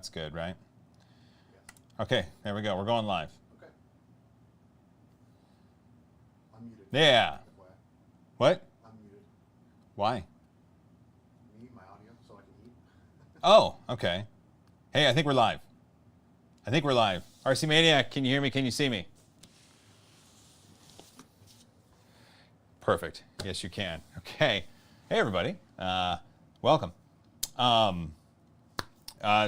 That's good, right? Okay, there we go. We're going live. Okay. I'm muted. Yeah. What? I'm muted. Why? Mute my audio so I can eat. Oh, okay. Hey, I think we're live. I think we're live. RC Maniac, can you hear me? Can you see me? Perfect. Yes, you can. Okay. Hey, everybody. Welcome.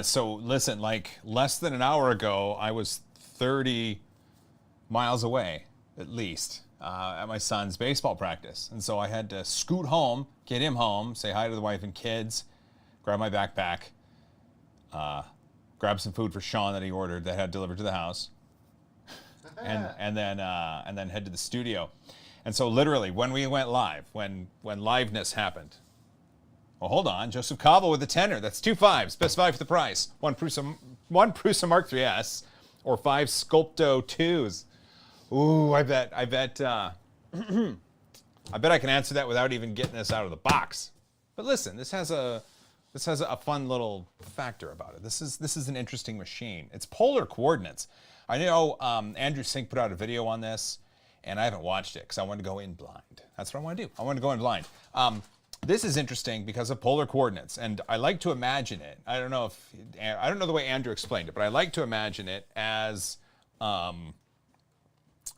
So listen, like less than an hour ago, I was 30 miles away, at least, at my son's baseball practice. And so I had to scoot home, get him home, say hi to the wife and kids, grab my backpack, grab some food for Sean that he ordered that had delivered to the house, and then head to the studio. And so literally, when we went live, when liveness happened, well, hold on. Joseph Cobble with the tenor. That's 2 5s. Specify for the price. One Prusa Mark III's or 5 Sculpto 2s. Ooh, I bet I bet I can answer that without even getting this out of the box. But listen, this has a fun little factor about it. This is an interesting machine. It's polar coordinates. I know Andrew Sink put out a video on this, and I haven't watched it because I wanted to go in blind. That's what I want to do. I want to go in blind. This is interesting because of polar coordinates, and I like to imagine it. I don't know the way Andrew explained it, but I like to imagine it as a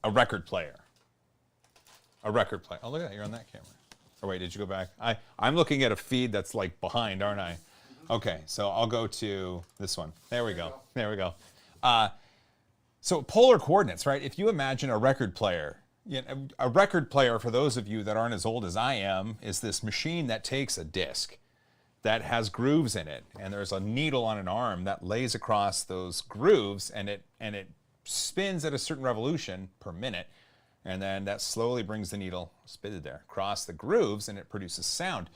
record player. A record player. Oh, look at that! You're on that camera. Oh wait, did you go back? I'm looking at a feed that's like behind, aren't I? Okay, so I'll go to this one. There we go. There we go. So polar coordinates, right? If you imagine a record player. You know, a record player, for those of you that aren't as old as I am, is this machine that takes a disc that has grooves in it, and there's a needle on an arm that lays across those grooves, and it spins at a certain revolution per minute, and then that slowly brings the needle, spitted there, across the grooves, and it produces sound.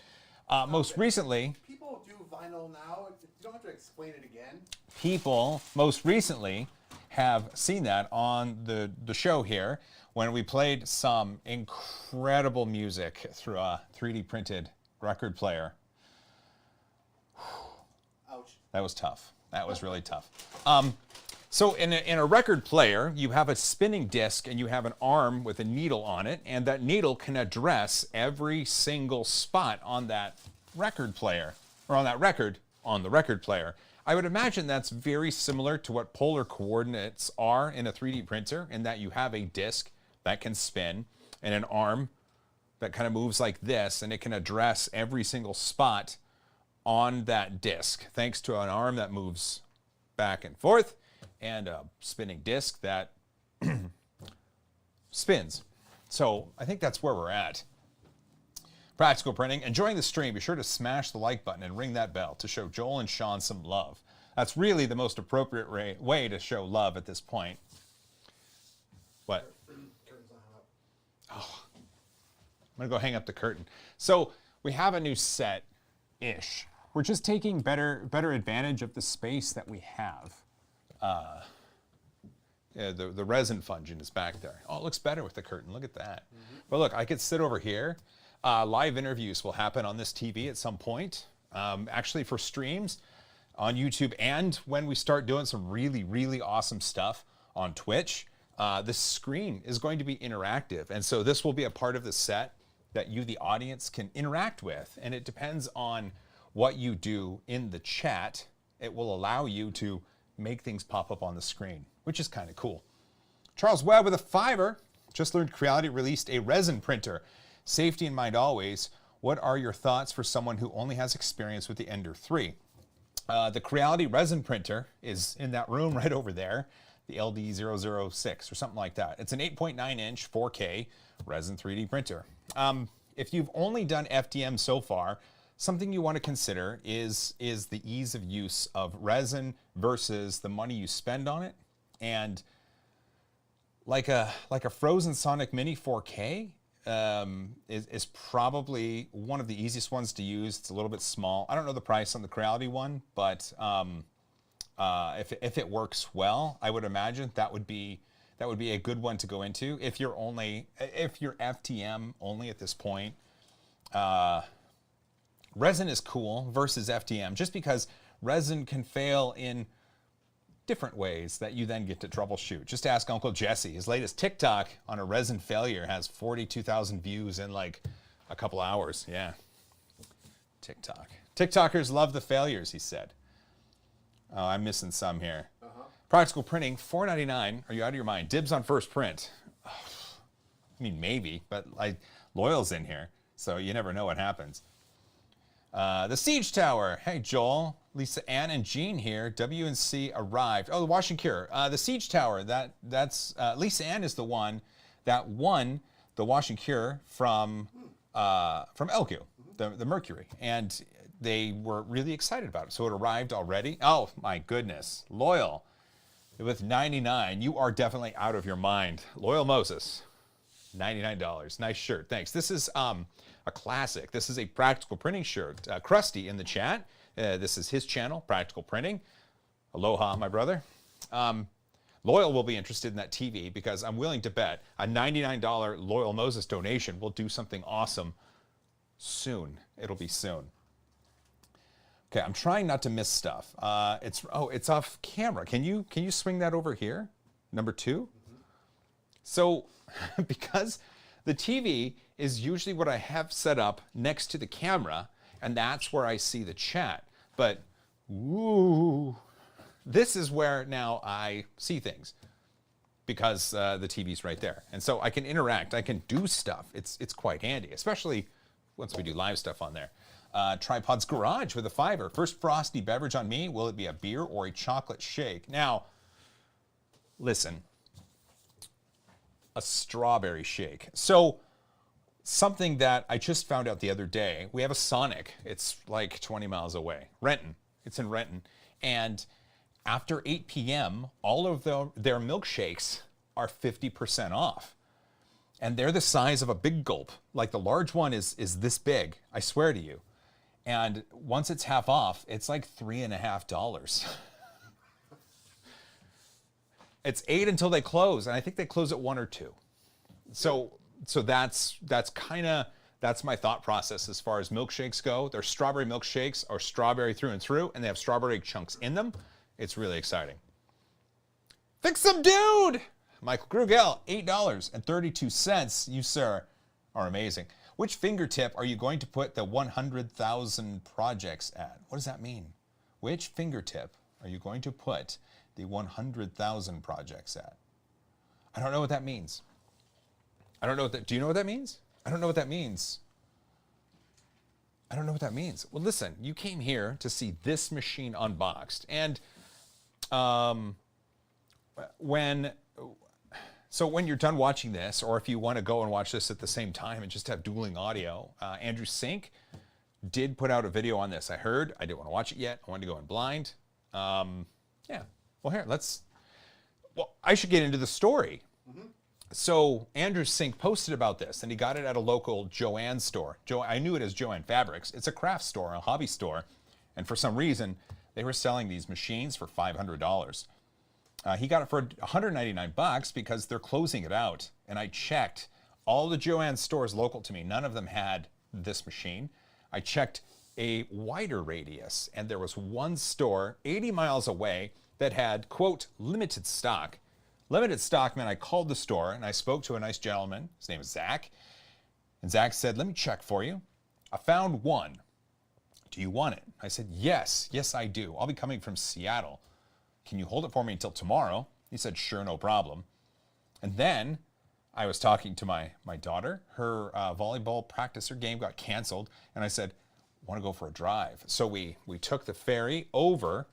Most recently, People do vinyl now. You don't have to explain it again. people most recently have seen that on the show here when we played some incredible music through a 3D printed record player. Ouch. That was tough. That was really tough. So in a record player, you have a spinning disc and you have an arm with a needle on it, and that needle can address every single spot on that record player, or on that record, on the record player. I would imagine that's very similar to what polar coordinates are in a 3D printer, in that you have a disc that can spin and an arm that kind of moves like this, and it can address every single spot on that disc thanks to an arm that moves back and forth and a spinning disc that spins. So I think that's where we're at. Practical Printing. Enjoying the stream, be sure to smash the like button and ring that bell to show Joel and Sean some love. That's really the most appropriate way to show love at this point. What? Oh, I'm gonna go hang up the curtain. So we have a new set-ish. We're just taking better advantage of the space that we have. Yeah, the resin fungin is back there. Oh, it looks better with the curtain. Look at that. But look, I could sit over here. Live interviews will happen on this TV at some point. Actually, for streams on YouTube, and when we start doing some really, really awesome stuff on Twitch, the screen is going to be interactive. And so this will be a part of the set that you, the audience, can interact with. And it depends on what you do in the chat. It will allow you to make things pop up on the screen, which is kind of cool. Charles Webb with a $5. Just learned Creality released a resin printer. Safety in mind always. What are your thoughts for someone who only has experience with the Ender 3? The Creality resin printer is in that room right over there, the LD006 or something like that. It's an 8.9-inch 4K resin 3D printer. If you've only done FDM so far, something you want to consider is the ease of use of resin versus the money you spend on it. And like a Frozen Sonic Mini 4K is probably one of the easiest ones to use. It's a little bit small. I don't know the price on the Creality one, but if it works well, I would imagine that would be a good one to go into if you're FTM only at this point. Resin is cool versus FDM, just because resin can fail in different ways that you then get to troubleshoot. Just ask Uncle Jesse. His latest TikTok on a resin failure has 42,000 views in like a couple hours. Yeah. TikTok. TikTokers love the failures, he said. Oh, I'm missing some here. Practical printing, $4.99. Are you out of your mind? Dibs on first print. Oh, I mean, maybe, but Loyal's in here, so you never know what happens. The Siege Tower. Hey, Joel, Lisa Ann, and Jean here. WNC arrived. Oh, the Wash and Cure. The Siege Tower. That's Lisa Ann is the one that won the Wash and Cure from Elgu, the Mercury, and they were really excited about it. So it arrived already. Oh my goodness, Loyal with 99. You are definitely out of your mind. Loyal Moses, $99. Nice shirt. Thanks. This is a classic. This is a practical printing shirt. Krusty in the chat. This is his channel, Practical Printing. Aloha, my brother. Loyal will be interested in that TV because I'm willing to bet a $99 Loyal Moses donation will do something awesome soon. It'll be soon. Okay, I'm trying not to miss stuff. It's off camera. Can you swing that over here? Number 2? So, because the TV is usually what I have set up next to the camera, and that's where I see the chat. But, ooh, this is where now I see things because the TV's right there. And so I can interact, I can do stuff. It's quite handy, especially once we do live stuff on there. Tripod's Garage with a $5. First frosty beverage on me. Will it be a beer or a chocolate shake? Now, listen, a strawberry shake. So something that I just found out the other day, we have a Sonic. It's like 20 miles away. Renton. It's in Renton. And after 8 p.m., all of their milkshakes are 50% off. And they're the size of a Big Gulp. Like the large one is this big, I swear to you. And once it's half off, it's like $3.50. It's 8 until they close, and I think they close at 1 or 2. So that's my thought process as far as milkshakes go. Their strawberry milkshakes are strawberry through and through, and they have strawberry chunks in them. It's really exciting. Fix some dude! Michael Krugel, $8.32. You, sir, are amazing. Which fingertip are you going to put the 100,000 projects at? What does that mean? Which fingertip are you going to put the 100,000 projects at? I don't know what that means. I don't know what that, do you know what that means? I don't know what that means. I don't know what that means. Well, listen, you came here to see this machine unboxed. And when you're done watching this, or if you want to go and watch this at the same time and just have dueling audio, Andrew Sink did put out a video on this. I heard. I didn't want to watch it yet. I wanted to go in blind. Yeah. Well, here, I should get into the story. So Andrew Sink posted about this, and he got it at a local Joann store. I knew it as Joann Fabrics. It's a craft store, a hobby store. And for some reason, they were selling these machines for $500. He got it for $199 because they're closing it out. And I checked all the Joann stores local to me. None of them had this machine. I checked a wider radius, and there was one store 80 miles away that had, quote, limited stock. Limited stock meant I called the store and I spoke to a nice gentleman. His name is Zach. And Zach said, let me check for you. I found one. Do you want it? I said, yes, I do. I'll be coming from Seattle. Can you hold it for me until tomorrow? He said, sure, no problem. And then I was talking to my daughter. Her volleyball practice, her game got canceled. And I said, want to go for a drive? So we took the ferry over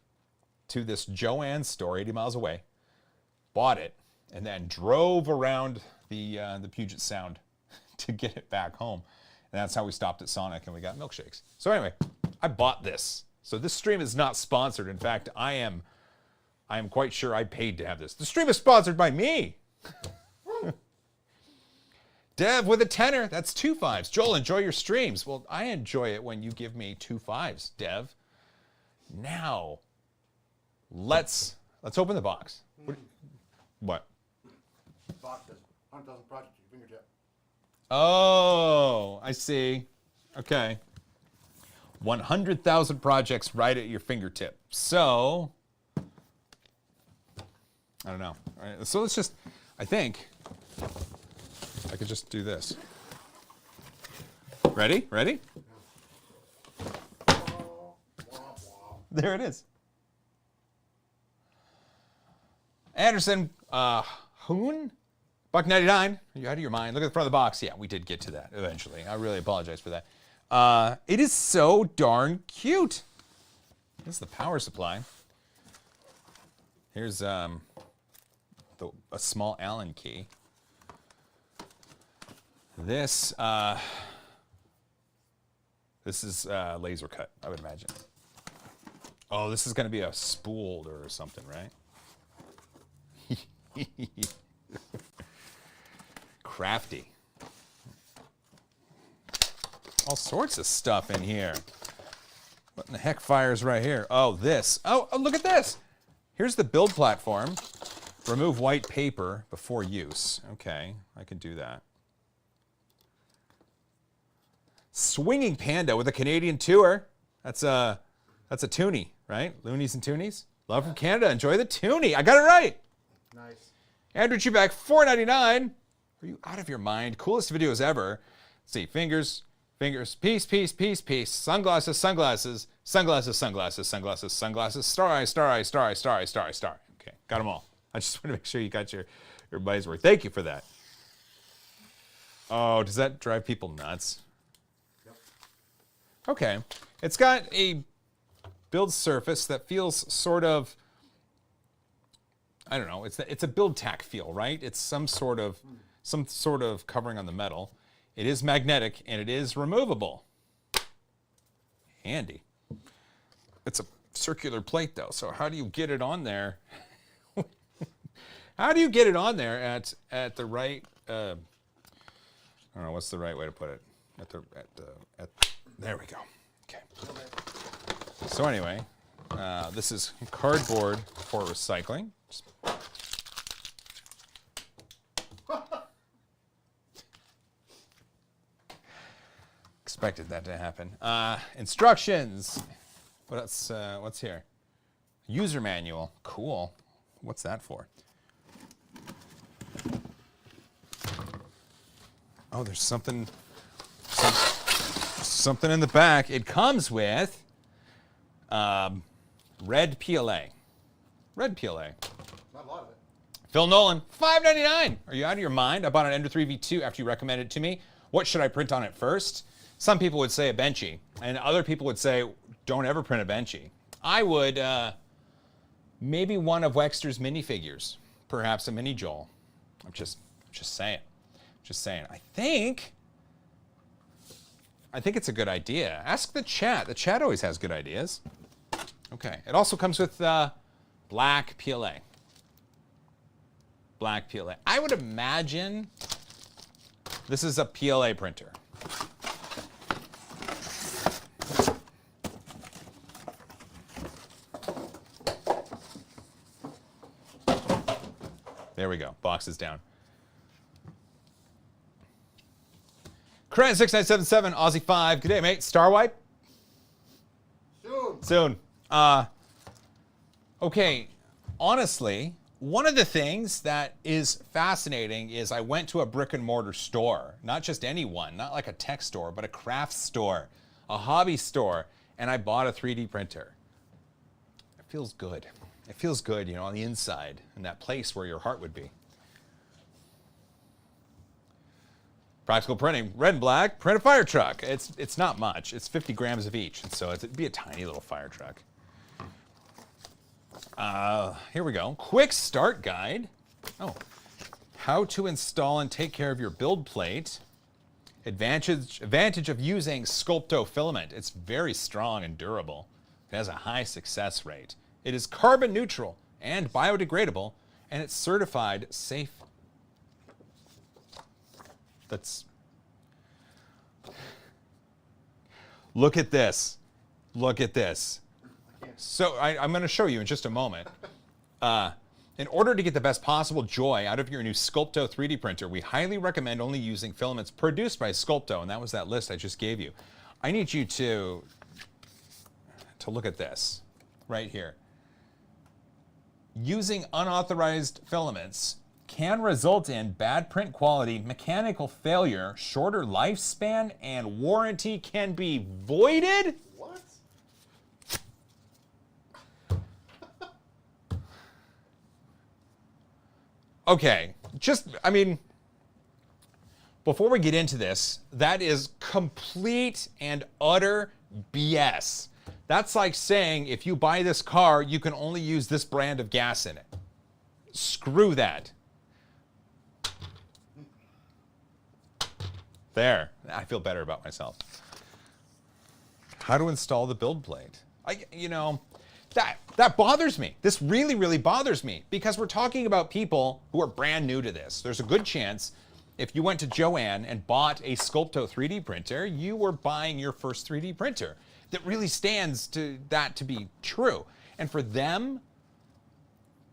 to this Joann store 80 miles away, bought it, and then drove around the Puget Sound to get it back home. And that's how we stopped at Sonic and we got milkshakes. So anyway, I bought this. So this stream is not sponsored. In fact, I am quite sure I paid to have this. The stream is sponsored by me. Dev with a tenner. That's 2 5s. Joel, enjoy your streams. Well, I enjoy it when you give me 2 5s, Dev. Now, let's open the box. What? Box says 100,000 projects at your fingertip. Oh, I see. Okay. 100,000 projects right at your fingertip. So, I don't know. All right, so let's just, I think, I could just do this. Ready? Ready? There it is. Anderson, Hoon? $1.99. Are you out of your mind? Look at the front of the box. Yeah, we did get to that eventually. I really apologize for that. It is so darn cute. This is the power supply. Here's a small Allen key. This is laser cut, I would imagine. Oh, this is going to be a spooled or something, right? Crafty. All sorts of stuff in here. What in the heck fires right here? Oh, this. Oh, look at this. Here's the build platform. Remove white paper before use. Okay, I can do that. Swinging Panda with a Canadian tour. That's a toonie, right? Loonies and toonies. Love from Canada. Enjoy the toonie. I got it right. Nice. Andrew Chuback, $4.99. Are you out of your mind? Coolest videos ever. Let's see, fingers, peace, peace, peace, peace. Sunglasses, sunglasses, sunglasses, sunglasses, sunglasses, sunglasses. Star eye, star eye, star eye, star eye, star eye, star eye. Okay, got them all. I just want to make sure you got your money's worth. Thank you for that. Oh, does that drive people nuts? Yep. Okay, it's got a build surface that feels sort of, I don't know, it's a build tack feel, right? It's some sort of covering on the metal. It is magnetic and it is removable. Handy. It's a circular plate though, so how do you get it on there? How do you get it on there at the right, I don't know, what's the right way to put it? There we go. Okay. So anyway, this is cardboard for recycling. Expected that to happen. Instructions. What's here? User manual. Cool. What's that for? Oh, there's something in the back. It comes with red PLA. Red PLA. Not a lot of it. Phil Nolan, $5.99. Are you out of your mind? I bought an Ender 3 V2 after you recommended it to me. What should I print on it first? Some people would say a Benchy, and other people would say, don't ever print a Benchy. I would, maybe one of Wexter's minifigures, perhaps a mini Joel. I'm just saying. Just saying. I think it's a good idea. Ask the chat. The chat always has good ideas. Okay. It also comes with black PLA. Black PLA. I would imagine this is a PLA printer. There we go. Box is down. Cran6977, Aussie 5. Good day, mate. Star Wipe? Soon. Okay. Honestly, one of the things that is fascinating is I went to a brick and mortar store. Not just any one. Not like a tech store, but a craft store. A hobby store. And I bought a 3D printer. It feels good. It feels good, you know, on the inside, in that place where your heart would be. Practical printing, red and black, print a fire truck. It's not much. It's 50 grams of each, and so it'd be a tiny little fire truck. Here we go. Quick start guide. Oh, how to install and take care of your build plate. Advantage of using SCULPTO filament. It's very strong and durable. It has a high success rate. It is carbon neutral and biodegradable, and it's certified safe. Look at this. Look at this. So I'm going to show you in just a moment. In order to get the best possible joy out of your new SCULPTO 3D printer, we highly recommend only using filaments produced by SCULPTO, and that was that list I just gave you. I need you to to look at this right here. Using unauthorized filaments can result in bad print quality, mechanical failure, shorter lifespan, and warranty can be voided? What? Okay, I mean, before we get into this, that is complete and utter BS. That's like saying if you buy this car, you can only use this brand of gas in it. Screw that. There, I feel better about myself. How to install the build plate. That bothers me. This really, really bothers me because we're talking about people who are brand new to this. There's a good chance if you went to Joann and bought a Sculpto 3D printer, you were buying your first 3D printer. That really stands to that to be true. And for them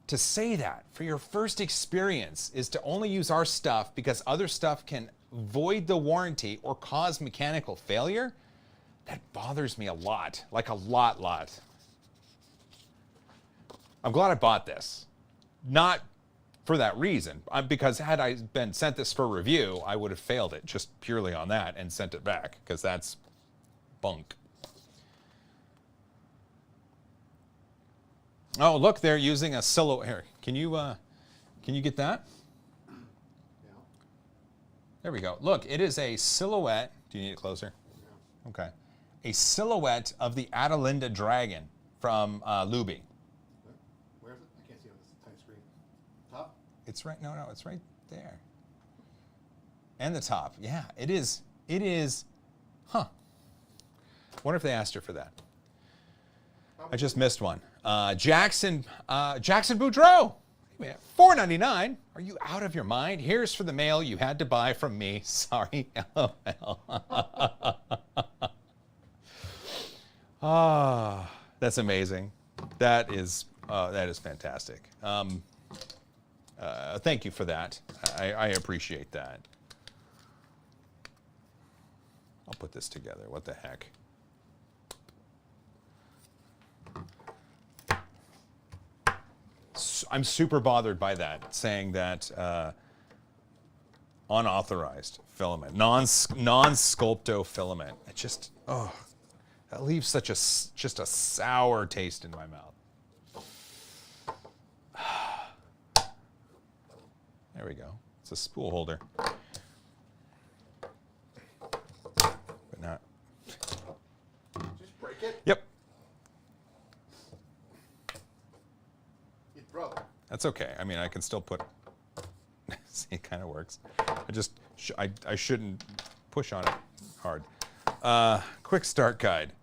to say that for your first experience is to only use our stuff because other stuff can void the warranty or cause mechanical failure, that bothers me a lot, like a lot. I'm glad I bought this. Not for that reason, because had I been sent this for review, I would have failed it just purely on that and sent it back, because that's bunk. Oh, look, they're using a silhouette. Here, can you get that? Yeah. There we go. Look, it is a silhouette. Do you need it closer? Yeah. Okay. A silhouette of the Adelinda Dragon from Luby. Where is it? I can't see on this tiny screen. Top? It's right, no, it's right there. And the top, yeah, it is, huh. Wonder if they asked her for that. I just missed one. Jackson Boudreau, $4.99. Are you out of your mind? Here's for the mail you had to buy from me. Sorry, LOL. Ah, that's amazing. That is fantastic. Thank you for that. I appreciate that. I'll put this together. What the heck? I'm super bothered by that, saying that unauthorized filament, non-Sculpto filament. It just, that leaves just a sour taste in my mouth. There we go. It's a spool holder. But not. Just break it? Yep. It broke. That's okay. I mean, I can still put. See, it kind of works. I shouldn't push on it hard. Quick start guide.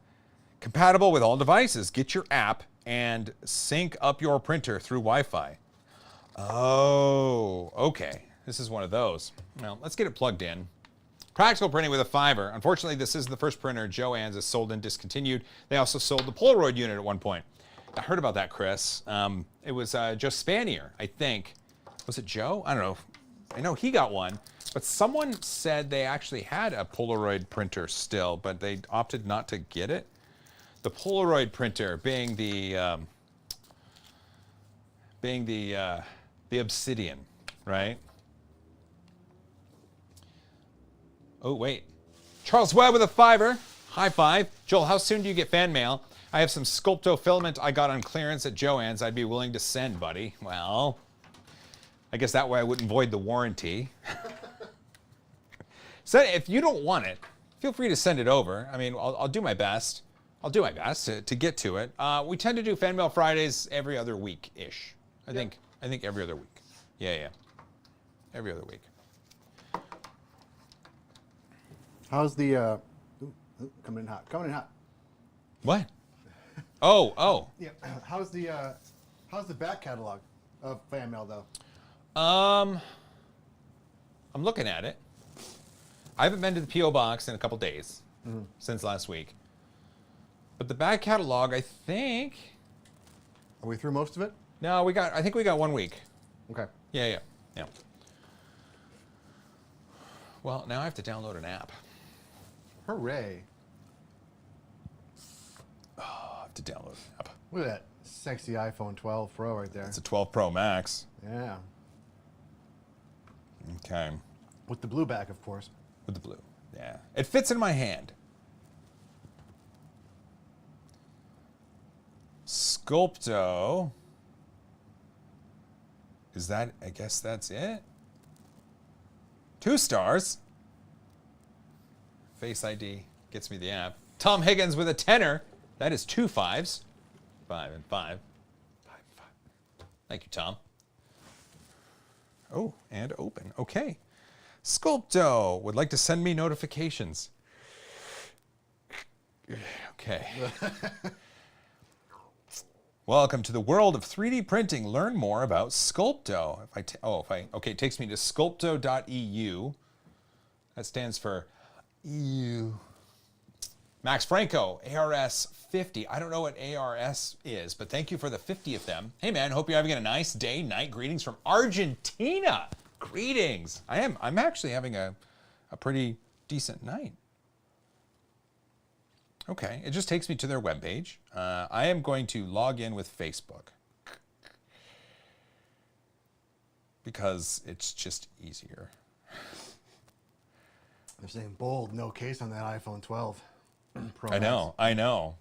Compatible with all devices. Get your app and sync up your printer through Wi-Fi. Oh, okay. This is one of those. Well, let's get it plugged in. Practical printing with a fiber. Unfortunately, this is the first printer Joann's has sold and discontinued. They also sold the Polaroid unit at one point. I heard about that, Chris. It was Joe Spanier, I think. Was it Joe? I don't know. I know he got one, but someone said they actually had a Polaroid printer still, but they opted not to get it. The Polaroid printer being the Obsidian, right? Oh, wait. Charles Webb with a fiver. High five. Joel, how soon do you get fan mail? I have some Sculpto filament I got on clearance at Joann's. I'd be willing to send, buddy. Well, I guess that way I wouldn't void the warranty. So if you don't want it, feel free to send it over. I mean, I'll do my best. I'll do my best to get to it. We tend to do Fan Mail Fridays every other week-ish. I think every other week. Yeah. Every other week. How's the, coming in hot. Coming in hot. What? Oh. Yeah, how's the back catalog of fan mail though? I'm looking at it. I haven't been to the P.O. box in a couple days since last week. But the back catalog, I think. Are we through most of it? No, I think we got 1 week. Okay. Yeah. Well, now I have to download an app. Hooray. have to download an app. Look at that sexy iPhone 12 Pro right there. It's a 12 Pro Max. Yeah. Okay. With the blue back, of course. With the blue. Yeah. It fits in my hand. Sculpto. Is that, I guess that's it? 2 stars. Face ID gets me the app. Tom Higgins with a tenner. That is 2 5s. 5 and 5. 5, 5. Thank you, Tom. Oh, and open. Okay. Sculpto would like to send me notifications. Okay. Welcome to the world of 3D printing. Learn more about Sculpto. Okay, it takes me to sculpto.eu. That stands for EU. Max Franco, ARS 50. I don't know what ARS is, but thank you for the 50 of them. Hey man, hope you're having a nice day, night. Greetings from Argentina. Greetings. I'm actually having a pretty decent night. Okay, it just takes me to their webpage. I am going to log in with Facebook because it's just easier. They're saying bold, no case on that iPhone 12 Pro. I know.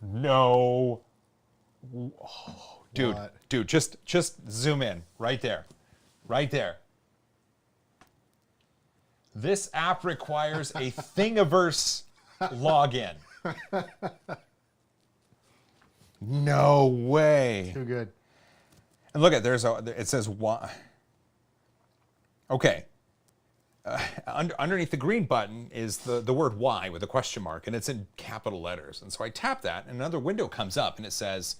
No. Oh, dude, What? dude, just zoom in right there. Right there. This app requires a Thingiverse login. No way. Too good. And look at it says why. Okay. Underneath the green button is the word "why" with a question mark, and it's in capital letters. And so I tap that, and another window comes up, and it says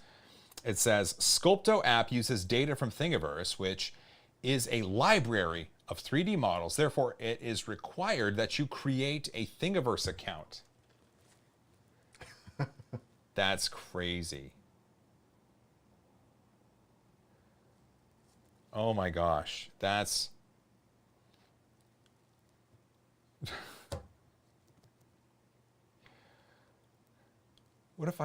Sculpto app uses data from Thingiverse, which is a library of 3D models. Therefore, it is required that you create a Thingiverse account. That's crazy. Oh my gosh, that's... What if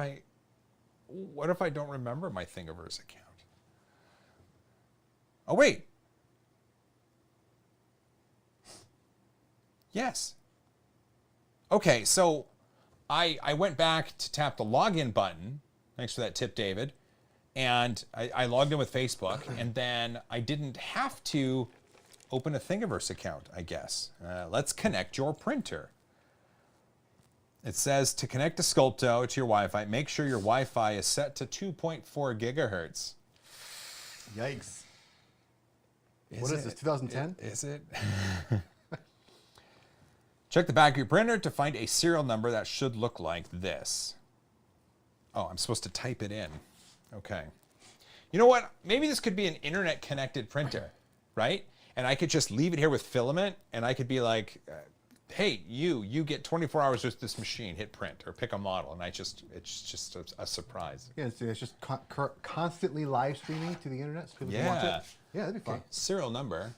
I don't remember my Thingiverse account? Oh wait. Yes. Okay, so I went back to tap the login button. Thanks for that tip, David. And I logged in with Facebook, and then I didn't have to open a Thingiverse account, I guess. Let's connect your printer. It says to connect to Sculpto to your Wi-Fi, make sure your Wi-Fi is set to 2.4 gigahertz. Yikes. What is this, 2010? Is it? Check the back of your printer to find a serial number that should look like this. Oh, I'm supposed to type it in. Okay. You know what? Maybe this could be an internet-connected printer, right? And I could just leave it here with Filament, and I could be like, hey, you get 24 hours with this machine, hit print, or pick a model, and it's just a surprise. Yeah, it's just constantly live streaming to the internet so people can watch it. Yeah, that'd be fun. Okay. Serial number.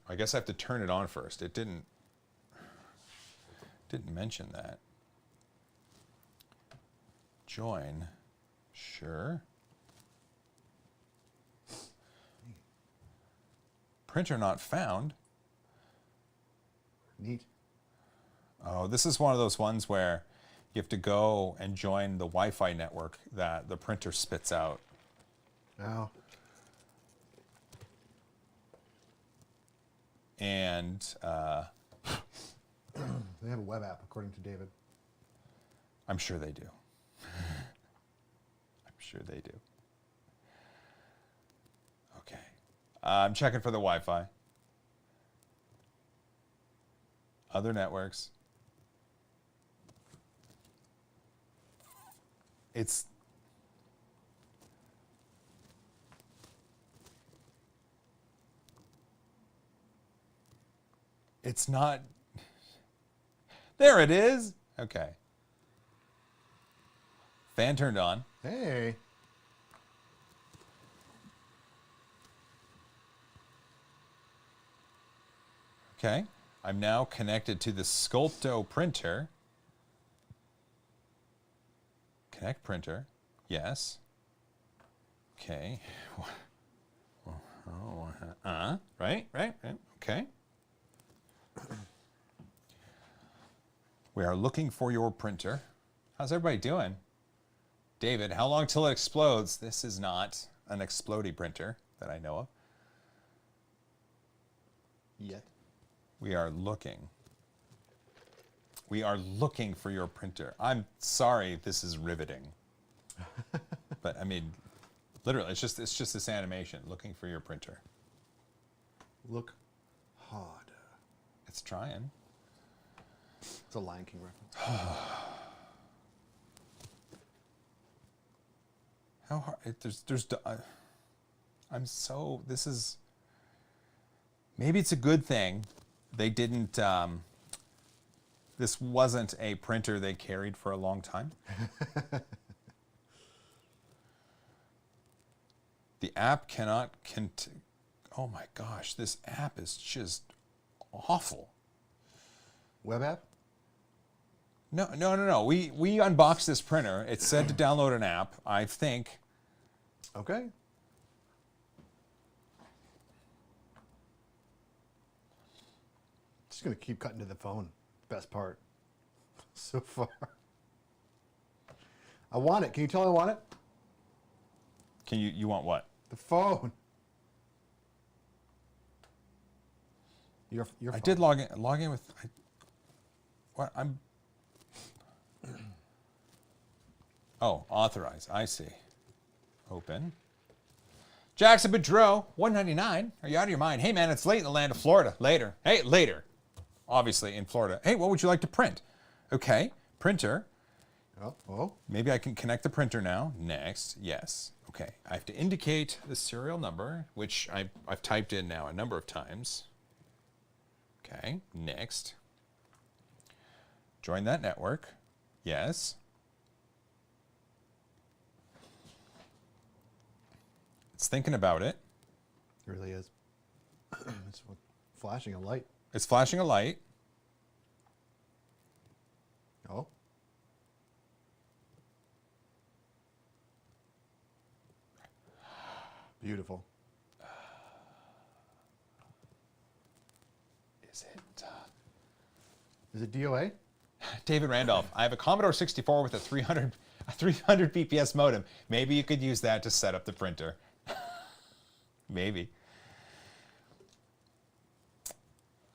I guess I have to turn it on first. It didn't mention that. Join. Sure. Printer not found. Neat. Oh, this is one of those ones where you have to go and join the Wi-Fi network that the printer spits out. Oh. And They have a web app, according to David. I'm sure they do. I'm sure they do. Okay. I'm checking for the Wi-Fi. Other networks. It's not... There it is. Okay. Fan turned on. Hey. Okay. I'm now connected to the SCULPTO printer. Connect printer. Yes. Okay. Right. Okay. We are looking for your printer. How's everybody doing? David, how long till it explodes? This is not an explodey printer that I know of. Yet. We are looking. We are looking for your printer. I'm sorry, this is riveting. But I mean, literally, it's just this animation. Looking for your printer. Look hard. It's trying. It's a Lion King reference. How hard? I'm so. This is. Maybe it's a good thing they didn't. This wasn't a printer they carried for a long time. The app cannot. Oh my gosh, this app is just awful. Web app? No. We unboxed this printer. It said to download an app. I think. Okay. Just gonna keep cutting to the phone. Best part. So far. I want it. Can you tell I want it? Can you want what? The phone. Your I phone. did log in with. What I'm. Oh, authorize. I see. Open. Jackson Bedreau, 199. Are you out of your mind? Hey man, it's late in the land of Florida. Later. Hey, later. Obviously in Florida. Hey, what would you like to print? Okay, printer. Oh. Maybe I can connect the printer now. Next, yes. Okay, I have to indicate the serial number, which I've typed in now a number of times. Okay, next. Join that network. Yes. It's thinking about it. It really is. It's flashing a light. It's flashing a light. Oh. Beautiful. Is it? Is it DOA? David Randolph, I have a Commodore 64 with a 300 PPS modem. Maybe you could use that to set up the printer. Maybe.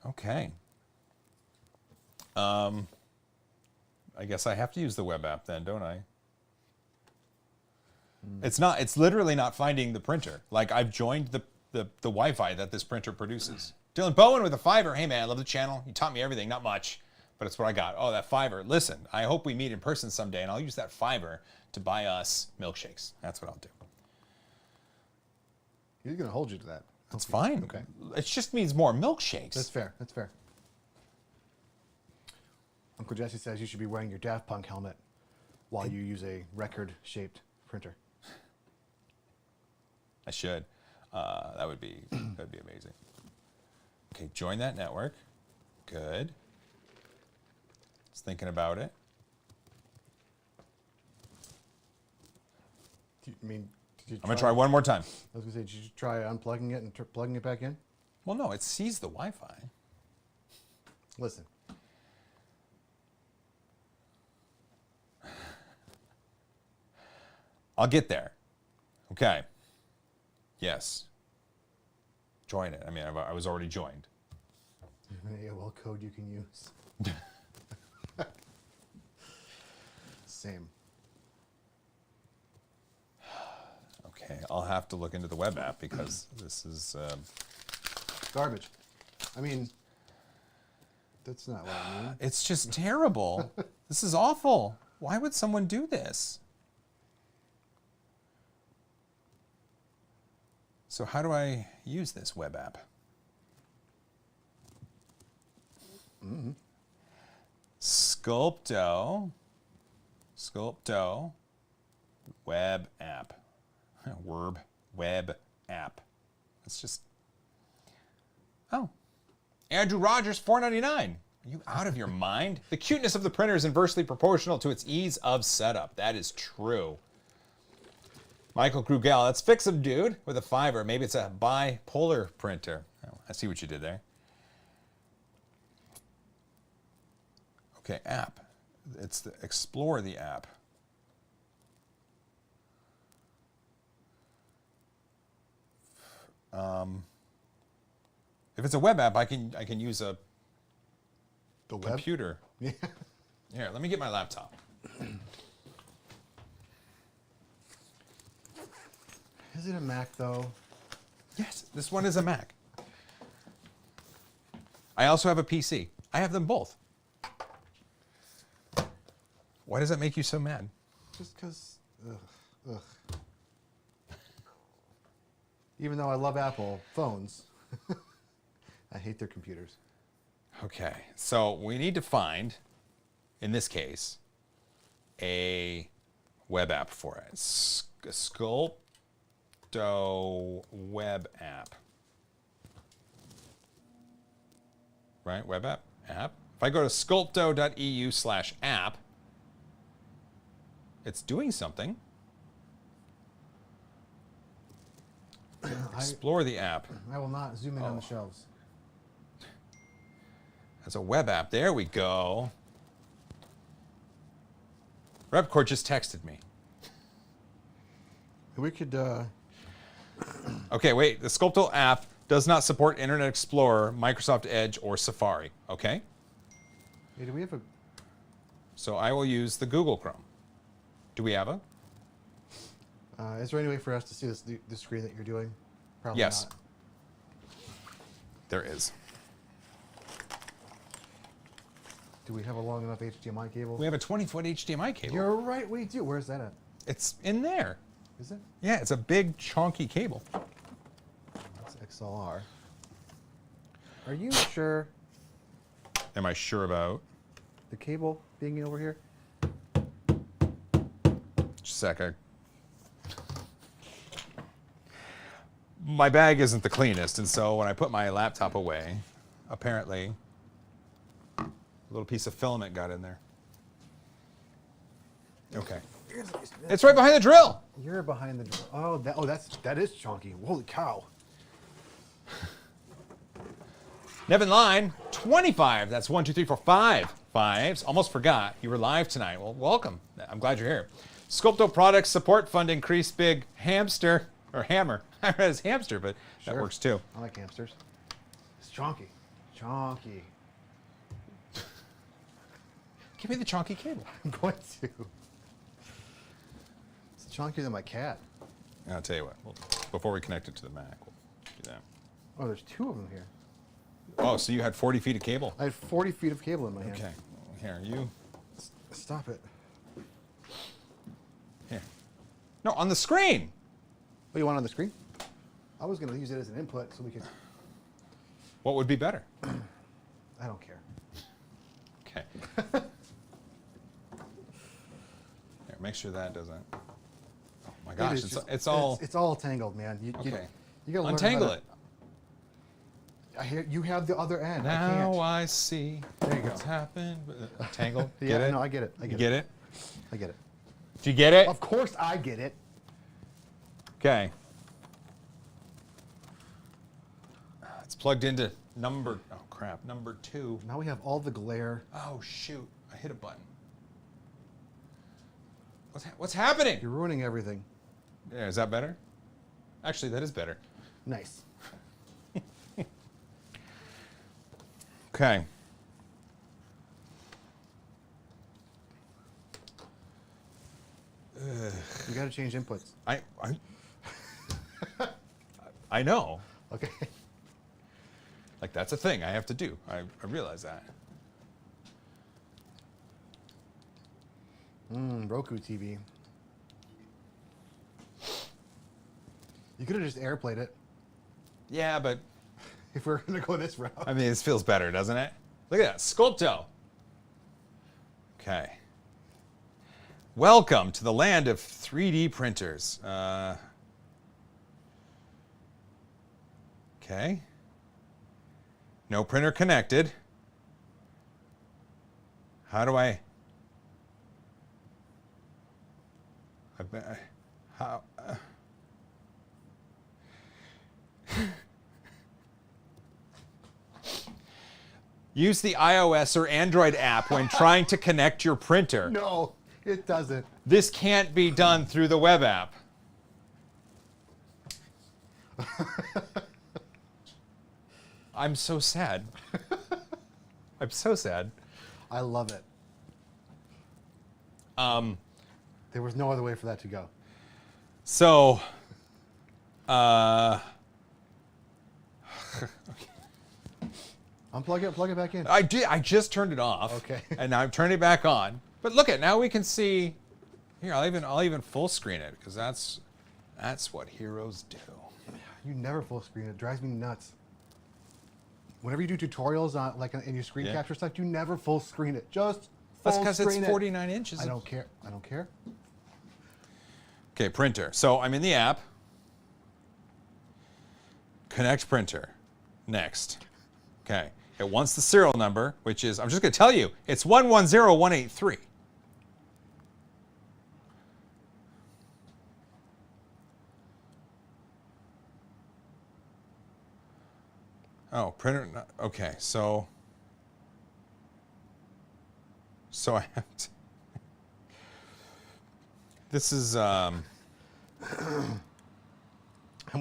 Okay. I guess I have to use the web app then, don't I? It's literally not finding the printer. Like I've joined the Wi-Fi that this printer produces. Dylan Bowen with a $5. Hey man, I love the channel. You taught me everything, not much, but it's what I got. Oh, that $5. Listen, I hope we meet in person someday and I'll use that $5 to buy us milkshakes. That's what I'll do. He's going to hold you to that. That's fine. Okay. It just means more milkshakes. That's fair. That's fair. Uncle Jesse says you should be wearing your Daft Punk helmet while you use a record-shaped printer. I should. That would be amazing. Okay, join that network. Good. Just thinking about it. I'm I'm gonna try one more time. I was gonna say, did you try unplugging it and plugging it back in? Well, no, it sees the Wi-Fi. Listen. I'll get there. Okay. Yes. Join it. I mean, I was already joined. An AOL code you can use. Same. Okay, I'll have to look into the web app because this is... Garbage. I mean, that's not what I mean. It's just terrible. This is awful. Why would someone do this? So how do I use this web app? SCULPTO web app. Web app. It's just, oh, Andrew Rogers, $4.99. Are you out of your mind? The cuteness of the printer is inversely proportional to its ease of setup. That is true. Michael Krugel, let's fix him, dude, with a $5. Maybe it's a bipolar printer. Oh, I see what you did there. Okay, app. It's the Explore the app. If it's a web app, I can use a computer. Yeah. Here, let me get my laptop. Is it a Mac though? Yes, this one is a Mac. I also have a PC. I have them both. Why does that make you so mad? Just because, even though I love Apple phones, I hate their computers. Okay, so we need to find, in this case, a web app for it. A Sculpto web app. Right, web app? App. If I go to sculpto.eu/app, it's doing something. Explore the app. I will not zoom in on the shelves. That's a web app. There we go. Repcord just texted me. We could, Okay, wait. The Sculpto app does not support Internet Explorer, Microsoft Edge, or Safari. Okay? hey, do we have a, So I will use the Google Chrome. Do we have a? is there any way for us to see this, the screen that you're doing? Probably Yes. not. There is. Do we have a long enough HDMI cable? We have a 20-foot HDMI cable. You're right, we do. Where's that at? It's in there. Is it? Yeah, it's a big, chunky cable. That's XLR. Are you sure Am I sure about? the cable being over here? Just a sec. My bag isn't the cleanest, and so when I put my laptop away, apparently a little piece of filament got in there. Okay. It's right behind the drill. You're behind the drill. Oh, that is chunky. Holy cow. Nevin Line, 25. That's 1, 2, 3, 4, 5 fives. Almost forgot. You were live tonight. Well, welcome. I'm glad you're here. Sculpto Products Support Fund increased big hamster, or hammer. I read as hamster, but that Sure. works too. I like hamsters. It's chunky. Chunky. Give me the chunky cable. I'm going to. It's chunkier than my cat. I'll tell you what. Before we connect it to the Mac, we'll do that. Oh, there's two of them here. Oh, so you had 40 feet of cable? I had 40 feet of cable in my hand. Okay. Here, you. Stop it. Here. No, on the screen. Oh, you want it on the screen? I was going to use it as an input so we could... What would be better? I don't care. Okay. Here, make sure that doesn't. Oh my gosh, it's all. It's all tangled, man. Okay. You gotta learn Untangle how to- it. I hear you have the other end. Now I I see There you go. what's happened. Tangle. can't. Get Yeah, it? no, I get it. I You get get it. it? I get it. Do you get it? Of course, I get it. Okay. It's plugged into number. Oh crap, number 2. Now we have all the glare. Oh shoot! I hit a button. What's happening? You're ruining everything. Yeah, is that better? Actually, that is better. Nice. Okay. You got to change inputs. I know. Okay. Like that's a thing I have to do. I realize that. Roku TV. You could have just airplayed it Yeah, but if we're going to go this route. I mean, this feels better, doesn't it? Look at that, Sculpto. Okay. Welcome to the land of 3D printers. Okay. No printer connected. How do I... How... Use the iOS or Android app when trying to connect your printer. No, it doesn't. This can't be done through the web app. I'm so sad. I'm so sad. I love it. There was no other way for that to go. So, Unplug it, plug it back in. I just turned it off. Okay. And now I'm turning it back on. But look at now we can see. Here, I'll even full screen it because that's what heroes do. You never full screen it. It drives me nuts. Whenever you do tutorials on and you screen capture stuff, you never full screen it. Just That's full because it's screen 49 inches. I don't care. I don't care. Okay, printer. So I'm in the app. Connect printer. Next. Okay. It wants the serial number, which is, I'm just going to tell you, it's 110183. Oh, printer. Okay, so I have to. This is. I'm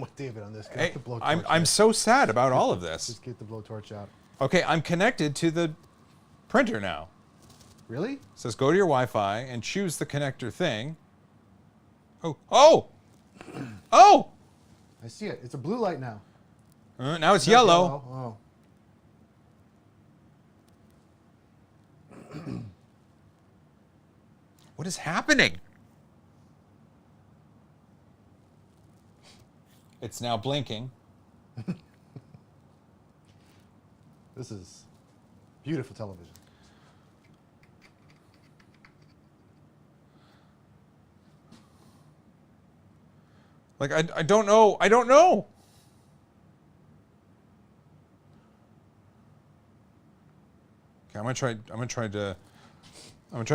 with David on this. Get the blowtorch I'm out. so sad about all of this. Just get the blowtorch out. Okay, I'm connected to the printer now. Really? It says go to your Wi-Fi and choose the connector thing. Oh! I see it. It's a blue light now. Now it's Not yellow. Oh. What is happening? It's now blinking. This is beautiful television. Like I don't know. I don't know. Okay, I'm gonna try to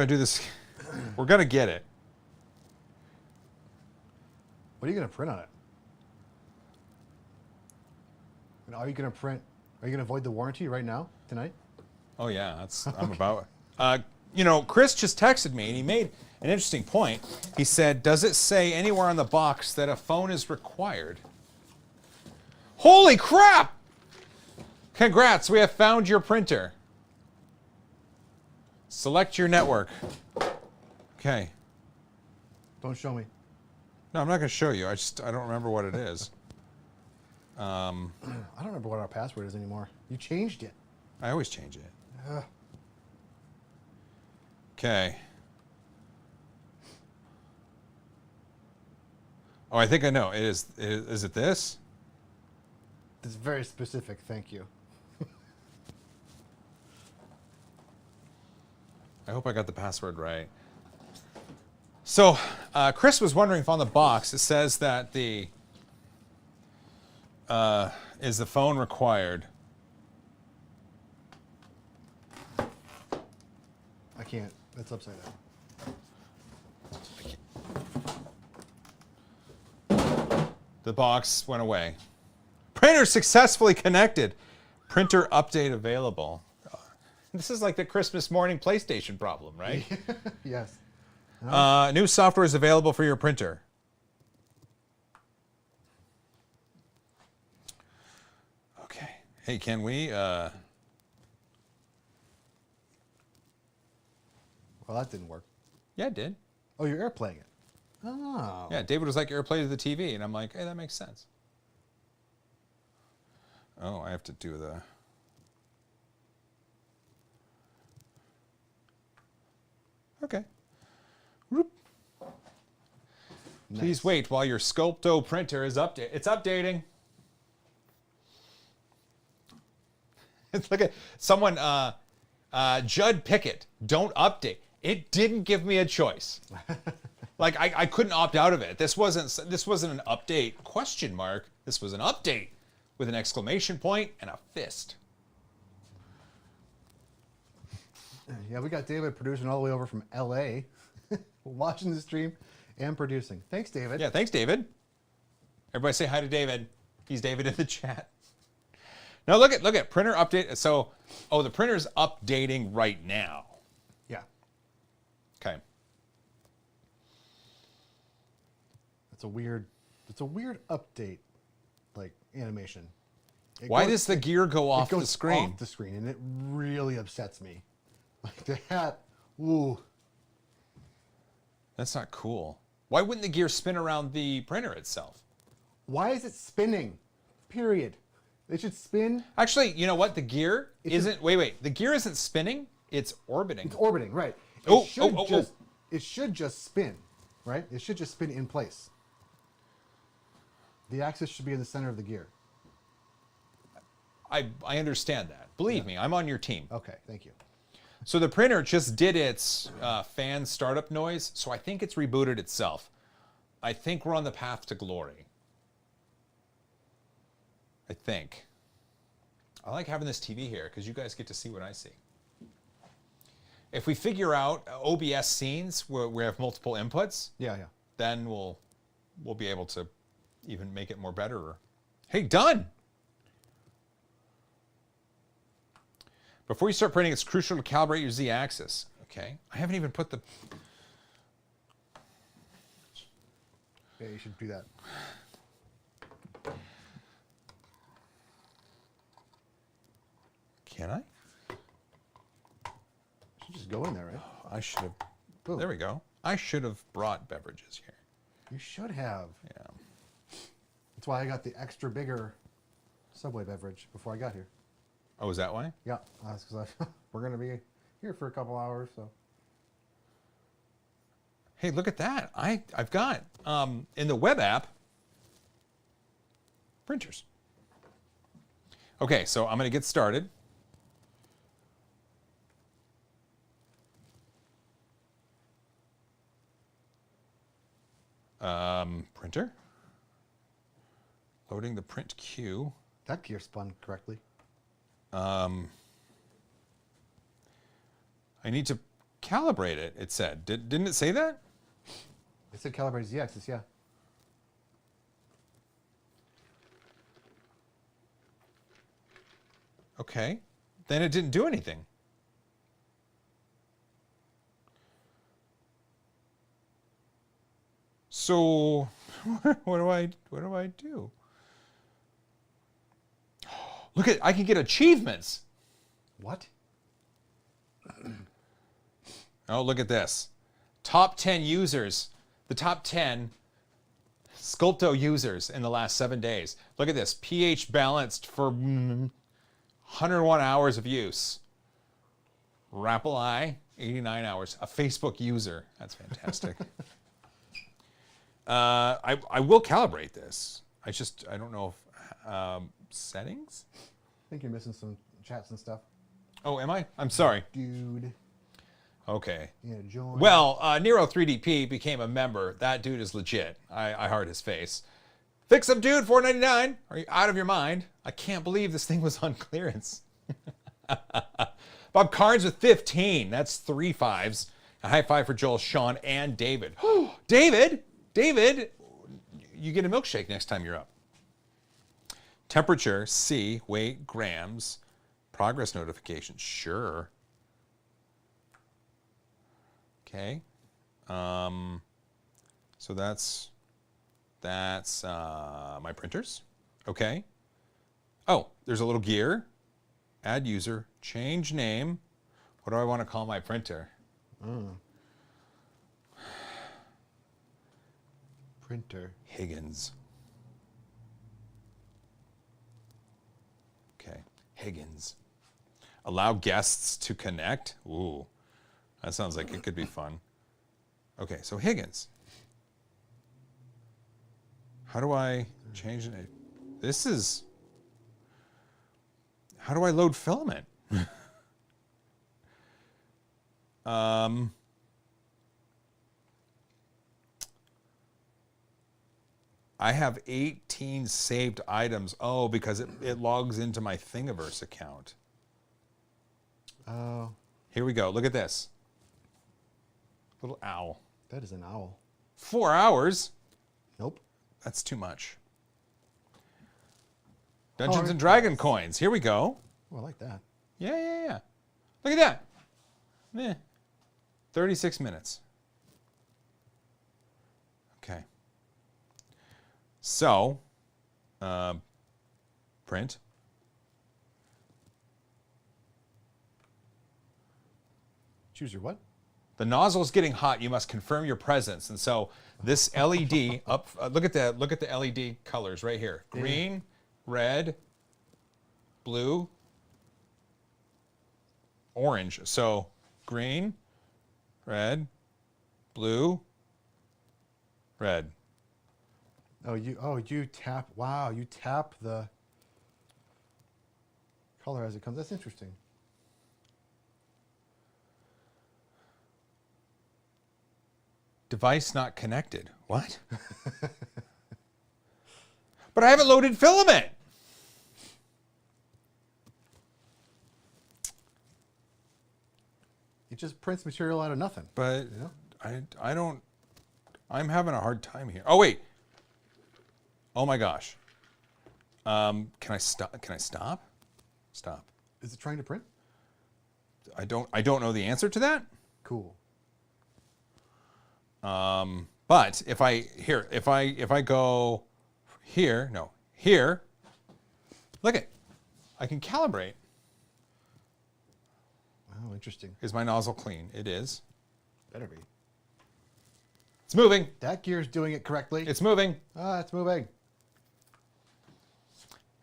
do this. We're gonna get it. What are you going to print on it? And are you going to avoid the warranty right now, tonight? Oh yeah, I'm about. Chris just texted me and he made an interesting point. He said, "Does it say anywhere on the box that a phone is required?" Holy crap! Congrats, we have found your printer. Select your network. Okay. Don't show me. No, I'm not going to show you. I don't remember what it is. I don't remember what our password is anymore. You changed it. I always change it. Okay. Oh, I think I know. Is it this? It's very specific. Thank you. I hope I got the password right. So, Chris was wondering if on the box it says that is the phone required? I can't. That's upside down. The box went away. Printer successfully connected. Printer update available. This is like the Christmas morning PlayStation problem, right? Yes. New software is available for your printer. Okay. Hey, can we? Well, that didn't work. Yeah, it did. Oh, you're airplaying it. Oh. Yeah, David was like AirPlay to the TV, and I'm like, hey, that makes sense. Oh, I have to do the. Okay. Whoop. Nice. Please wait while your SCULPTO printer is updating. It's updating. Look at someone, Judd Pickett, don't update. It didn't give me a choice. Like I couldn't opt out of it. This wasn't an update question mark. This was an update with an exclamation point and a fist. Yeah, we got David producing all the way over from LA, watching the stream and producing. Thanks, David. Yeah, thanks, David. Everybody say hi to David. He's David in the chat. Now look at printer update. So, the printer's updating right now. Yeah. Okay. It's a weird update, like animation. Why does the gear go off the screen? Off the screen, and it really upsets me. Like that. Ooh. That's not cool. Why wouldn't the gear spin around the printer itself? Why is it spinning? Period. It should spin. Actually, you know what? The gear isn't. Wait. The gear isn't spinning. It's orbiting. It's orbiting, right? It should just spin, right? It should just spin in place. The axis should be in the center of the gear. I understand that. Believe me, I'm on your team. Okay, thank you. So the printer just did its fan startup noise, so I think it's rebooted itself. I think we're on the path to glory. I think. I like having this TV here because you guys get to see what I see. If we figure out OBS scenes where we have multiple inputs, then we'll be able to even make it more better. Hey, done! Before you start printing, it's crucial to calibrate your Z-axis. Okay, I haven't even put the... Yeah, you should do that. Can I? Should just go in there, right? I should have... Boom. There we go. I should have brought beverages here. You should have. Yeah. That's why I got the extra bigger Subway beverage before I got here. Oh, is that why? Yeah, that's because we're going to be here for a couple hours, so. Hey, look at that. I've got, in the web app, printers. Okay, so I'm going to get started. Printer. Loading the print queue. That gear spun correctly. I need to calibrate it, it said. Didn't it say that? It said calibrate Z-axis, yeah. Okay. Then it didn't do anything. So what do I do? Look at, I can get achievements. What? Oh, look at this. Top 10 users. The top 10 SCULPTO users in the last 7 days. Look at this. pH balanced for 101 hours of use. Rapple Eye, 89 hours. A Facebook user. That's fantastic. I will calibrate this. I don't know if... settings? I think you're missing some chats and stuff. Oh, am I? I'm sorry. Dude. Okay. Yeah, Joann. Well, Nero3DP became a member. That dude is legit. I heart his face. Fix up, dude, $4.99. Are you out of your mind? I can't believe this thing was on clearance. Bob Carnes with 15. That's 3 5s. A high five for Joel, Sean, and David. David, you get a milkshake next time you're up. Temperature, C, weight, grams, progress notifications, sure. Okay. So that's my printers. Okay. Oh, there's a little gear. Add user, change name. What do I want to call my printer? Printer. Higgins. Okay, Higgins. Allow guests to connect. Ooh, that sounds like it could be fun. Okay, so Higgins. How do I change it? This is... How do I load Filament? I have 18 saved items. Oh, because it logs into my Thingiverse account. Oh. Here we go. Look at this. Little owl. That is an owl. 4 hours? Nope. That's too much. Dungeons and Dragon coins. Here we go. Oh, I like that. Yeah. Look at that. 36 minutes. Okay. So, print. Choose your what? The nozzle is getting hot. You must confirm your presence. And so this LED up. Look at the LED colors right here. Green, red, blue, orange. So green, red, blue, red. Oh, you tap. Wow, you tap the color as it comes. That's interesting. Device not connected. What? But I haven't loaded Filament. It just prints material out of nothing. But You know? I don't. I'm having a hard time here. Oh wait. Oh my gosh. Can I stop? Can I stop? Stop. Is it trying to print? I don't know the answer to that. Cool. But if I go here, here, look it. I can calibrate. Wow, interesting. Is my nozzle clean? It is. Better be. It's moving. That gear's doing it correctly. It's moving. Ah, it's moving.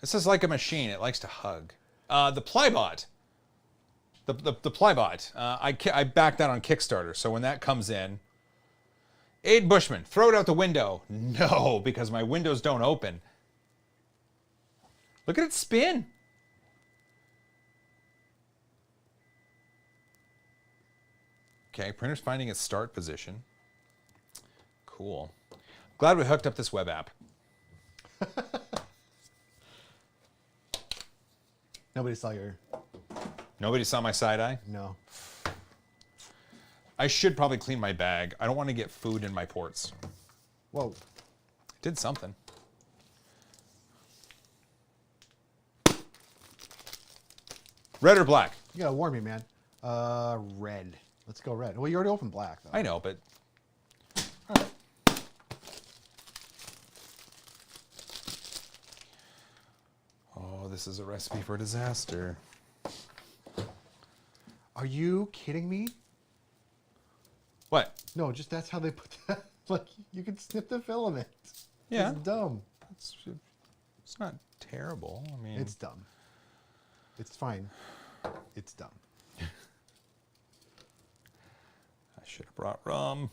This is like a machine. It likes to hug. The Plybot. The Plybot. I backed that on Kickstarter. So when that comes in, Aid Bushman, throw it out the window. No, because my windows don't open. Look at it spin. Okay, printer's finding its start position. Cool. Glad we hooked up this web app. Nobody saw your... Nobody saw my side eye? No. I should probably clean my bag. I don't want to get food in my ports. Whoa. Did something. Red or black? You gotta warn me, man. Red. Let's go red. Well, you already opened black, though. I know, but... All right. Oh, this is a recipe for disaster. Are you kidding me? What? No, just that's how they put that. Like, you can snip the filament. Yeah. It's dumb. It's not terrible. I mean... It's dumb. It's fine. It's dumb. I should have brought rum.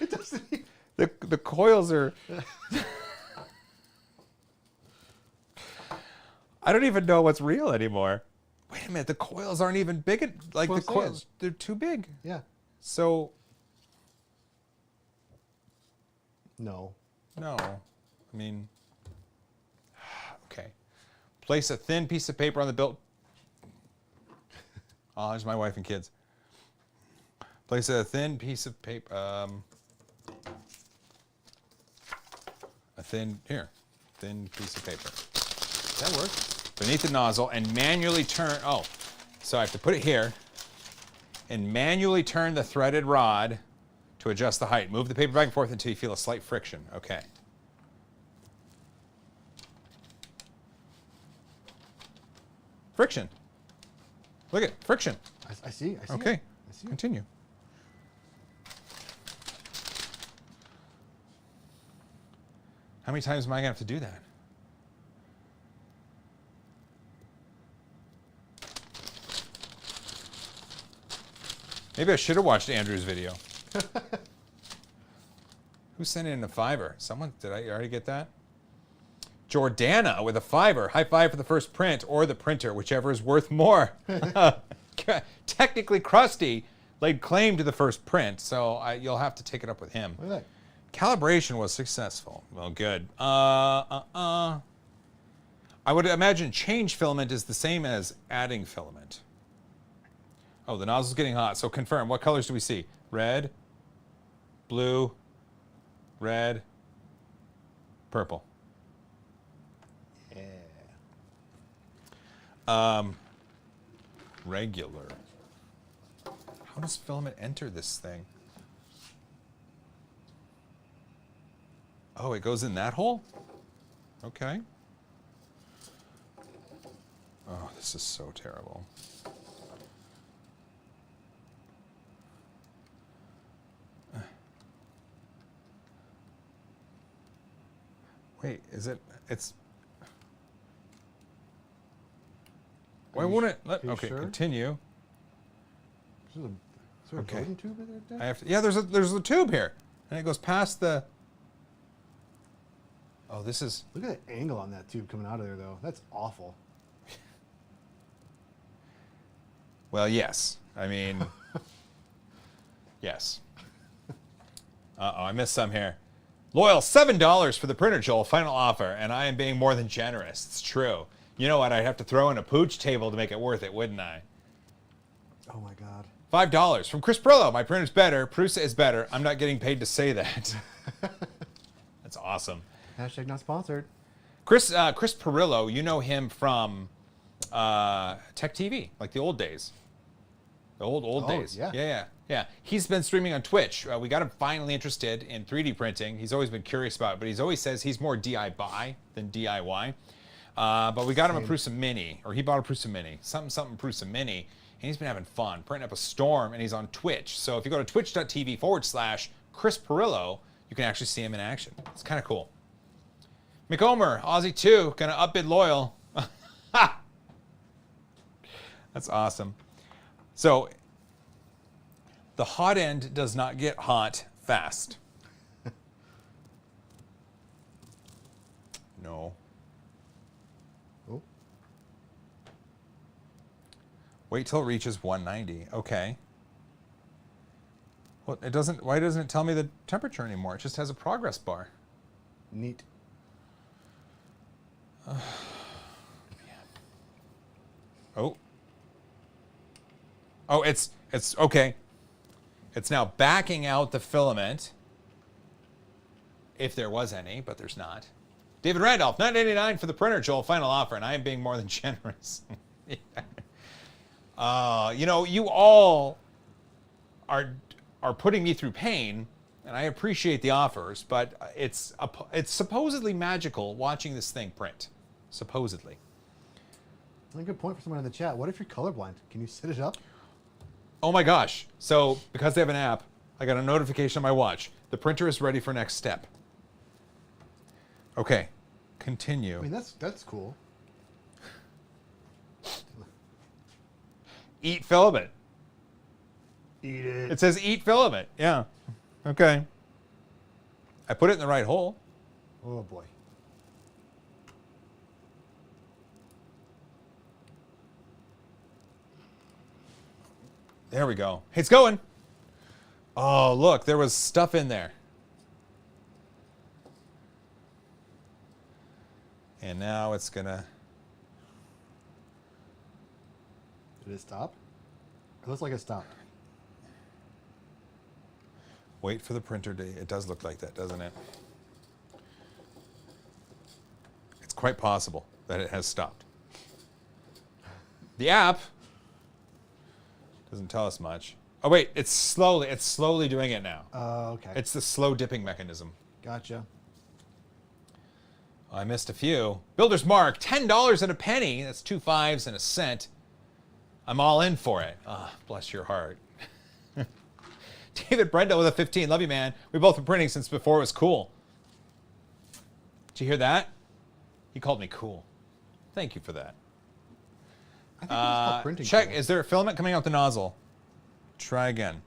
It doesn't even... The coils are... I don't even know what's real anymore. Wait a minute, the coils aren't even big. Like the coils, they're too big. Yeah. So... No. No. I mean... Okay. Place a thin piece of paper on the built... Oh, there's my wife and kids. Place a thin piece of paper... a thin piece of paper. That works. Beneath the nozzle and manually turn, so I have to put it here and manually turn the threaded rod to adjust the height. Move the paper back and forth until you feel a slight friction. Okay. Friction. Look at friction. I see. Okay. I see it. Continue. How many times am I going to have to do that? Maybe I should have watched Andrew's video. Who sent in a $5? Someone, did I already get that? Jordana with a $5. High five for the first print or the printer, whichever is worth more. Technically, Krusty laid claim to the first print, so you'll have to take it up with him. Look at that. Calibration was successful. Well, good. I would imagine change filament is the same as adding filament. Oh, the nozzle's getting hot. So confirm, what colors do we see? Red, blue, red, purple. Yeah. Regular. How does filament enter this thing? Oh, it goes in that hole? Okay. Oh, this is so terrible. Wait, is it? It's. Why won't it? Okay, sure? continue. Is there a Okay. voting tube in there? I have to, yeah, there's a tube here, and it goes past the. Oh, this is. Look at the angle on that tube coming out of there, though. That's awful. Well, yes. I mean, yes. Uh-oh, I missed some here. Loyal, $7 for the printer, Joel. Final offer, and I am being more than generous. It's true. You know what? I'd have to throw in a pooch table to make it worth it, wouldn't I? Oh my God. $5 from Chris Perillo. My printer's better. Prusa is better. I'm not getting paid to say that. That's awesome. Hashtag not sponsored. Chris Perillo, you know him from Tech TV, like the old days. The old days. Yeah. Yeah. He's been streaming on Twitch. We got him finally interested in 3D printing. He's always been curious about it, but he's always says he's more DIY than DIY. But we got him a Prusa Mini, or he bought a Prusa Mini, something Prusa Mini, and he's been having fun printing up a storm, and he's on Twitch. So if you go to twitch.tv/Chris Perillo, you can actually see him in action. It's kind of cool. McOmer, Aussie 2, gonna upbid Loyal. That's awesome. So, the hot end does not get hot fast. No. Oh. Wait till it reaches 190. Okay. Well, it doesn't. Why doesn't it tell me the temperature anymore? It just has a progress bar. Neat. Oh. Oh, it's okay. It's now backing out the filament. If there was any, but there's not. David Randolph, $9.99 for the printer, Joel. Final offer, and I am being more than generous. You know, you all are putting me through pain, and I appreciate the offers, but it's supposedly magical watching this thing print. Supposedly. That's a good point for someone in the chat. What if you're colorblind? Can you set it up? Oh my gosh. So, because they have an app, I got a notification on my watch. The printer is ready for next step. Okay. Continue. I mean, that's cool. Eat filament. Eat it. It says eat filament. Yeah. Okay. I put it in the right hole. Oh boy. There we go. Hey, it's going. Oh, look, there was stuff in there. And now it's gonna. Did it stop? It looks like it stopped. Wait for the printer to. It does look like that, doesn't it? It's quite possible that it has stopped. The app doesn't tell us much. Oh wait, it's slowly doing it now. Okay. It's the slow dipping mechanism. Gotcha. I missed a few. Builder's Mark, $10 and a penny. That's 2 5s and a cent. I'm all in for it. Ah, bless your heart. David Brenda with a 15. Love you, man. We've both been printing since before it was cool. Did you hear that? He called me cool. Thank you for that. I think it's called printing. Check, tool. is there a filament coming out the nozzle? Try again.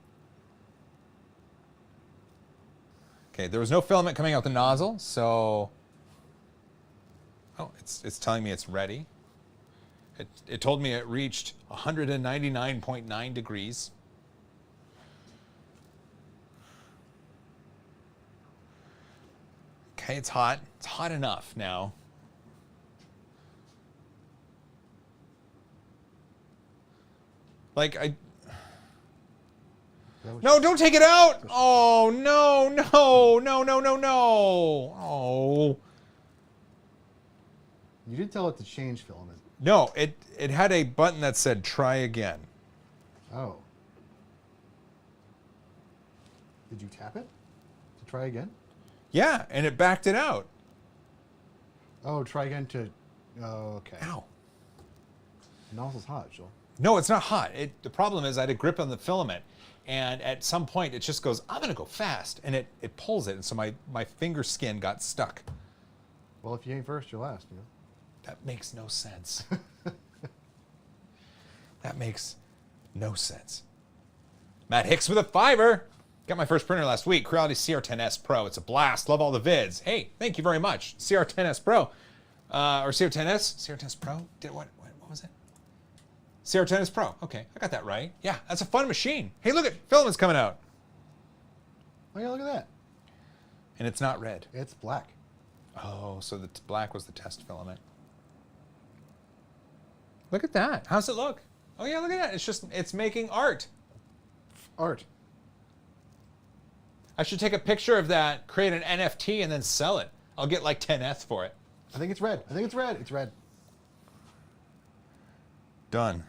Okay, there was no filament coming out the nozzle, so... Oh, it's telling me it's ready. It told me it reached 199.9 degrees. Okay, it's hot. It's hot enough now. Like, I... That was- No, don't take it out! Oh, no, no, no, no, no, no! Oh. You did tell it to change filament. No, it had a button that said try again. Oh. Did you tap it to try again? Yeah, and it backed it out. Oh, try again to... Oh, okay. Ow. The nozzle's hot, Joel. No, it's not hot. The problem is I had a grip on the filament, and at some point it just goes, I'm gonna go fast, and it pulls it, and so my finger skin got stuck. Well, if you ain't first, you're last, you know? That makes no sense. That makes no sense. Matt Hicks with a $5. Got my first printer last week, Creality CR10S Pro. It's a blast. Love all the vids. Hey, thank you very much. CR10S Pro. Or CR10S? CR10S Pro? What was it? CR10S Pro. Okay, I got that right. Yeah, that's a fun machine. Hey, look at filament's coming out. Oh, yeah, look at that. And it's not red. It's black. Oh, so the black was the test filament. Look at that. How's it look? Oh, yeah, look at that. It's making art. Art. I should take a picture of that, create an NFT, and then sell it. I'll get like 10eth for it. I think it's red. I think it's red. It's red. Done.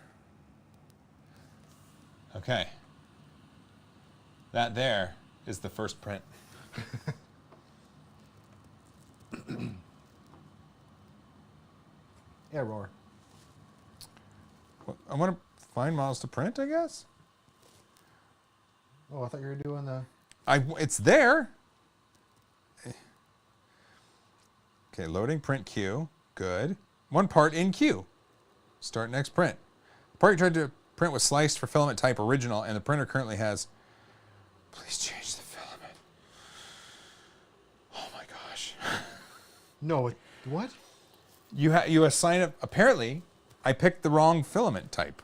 Okay. That there is the first print. Error. Well, I want to find models to print, I guess. Oh, I thought you were doing the... It's there. Okay, loading print queue. Good. One part in queue. Start next print. The part you tried to print was sliced for filament type original, and the printer currently has... Please change the filament. Oh my gosh. No, what? You assign it... Apparently, I picked the wrong filament type.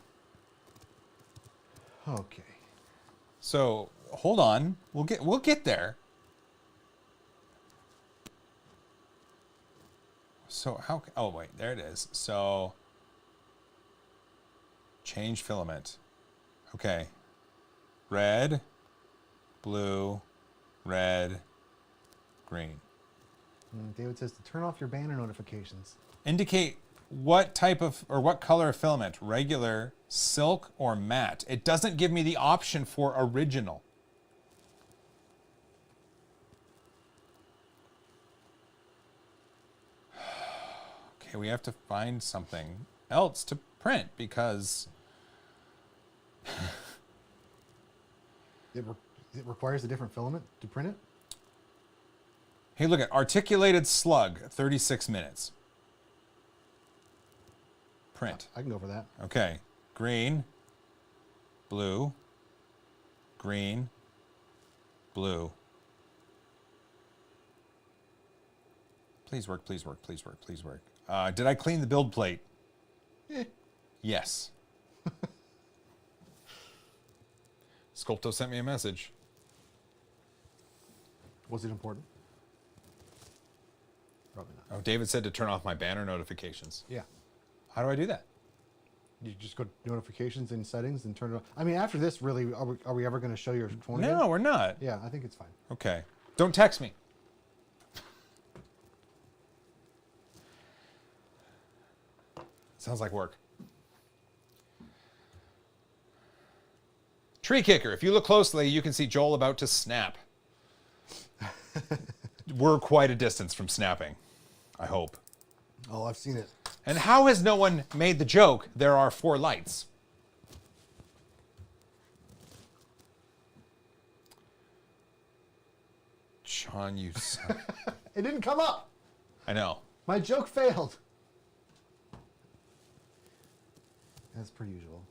Okay. So, hold on. We'll get there. So how... Oh, wait. There it is. So... Change filament. Okay. Red, blue, red, green. David says to turn off your banner notifications. Indicate what type of, or what color of filament. Regular, silk, or matte. It doesn't give me the option for original. Okay, we have to find something else to print because... It requires a different filament to print it? Hey, look at articulated slug, 36 minutes. Print. I can go for that. Okay. Green, blue, green, blue. Please work, please work, please work, please work. Did I clean the build plate? Yes. Sculpto sent me a message. Was it important? Probably not. Oh, David said to turn off my banner notifications. Yeah. How do I do that? You just go to notifications and settings and turn it on. I mean, after this, really, are we ever going to show your phone again? No, we're not. Yeah, I think it's fine. Okay. Don't text me. Sounds like work. Tree kicker. If you look closely, you can see Joel about to snap. We're quite a distance from snapping, I hope. Oh, I've seen it. And how has no one made the joke, there are 4 lights? John, you son. It didn't come up. I know. My joke failed. As per usual.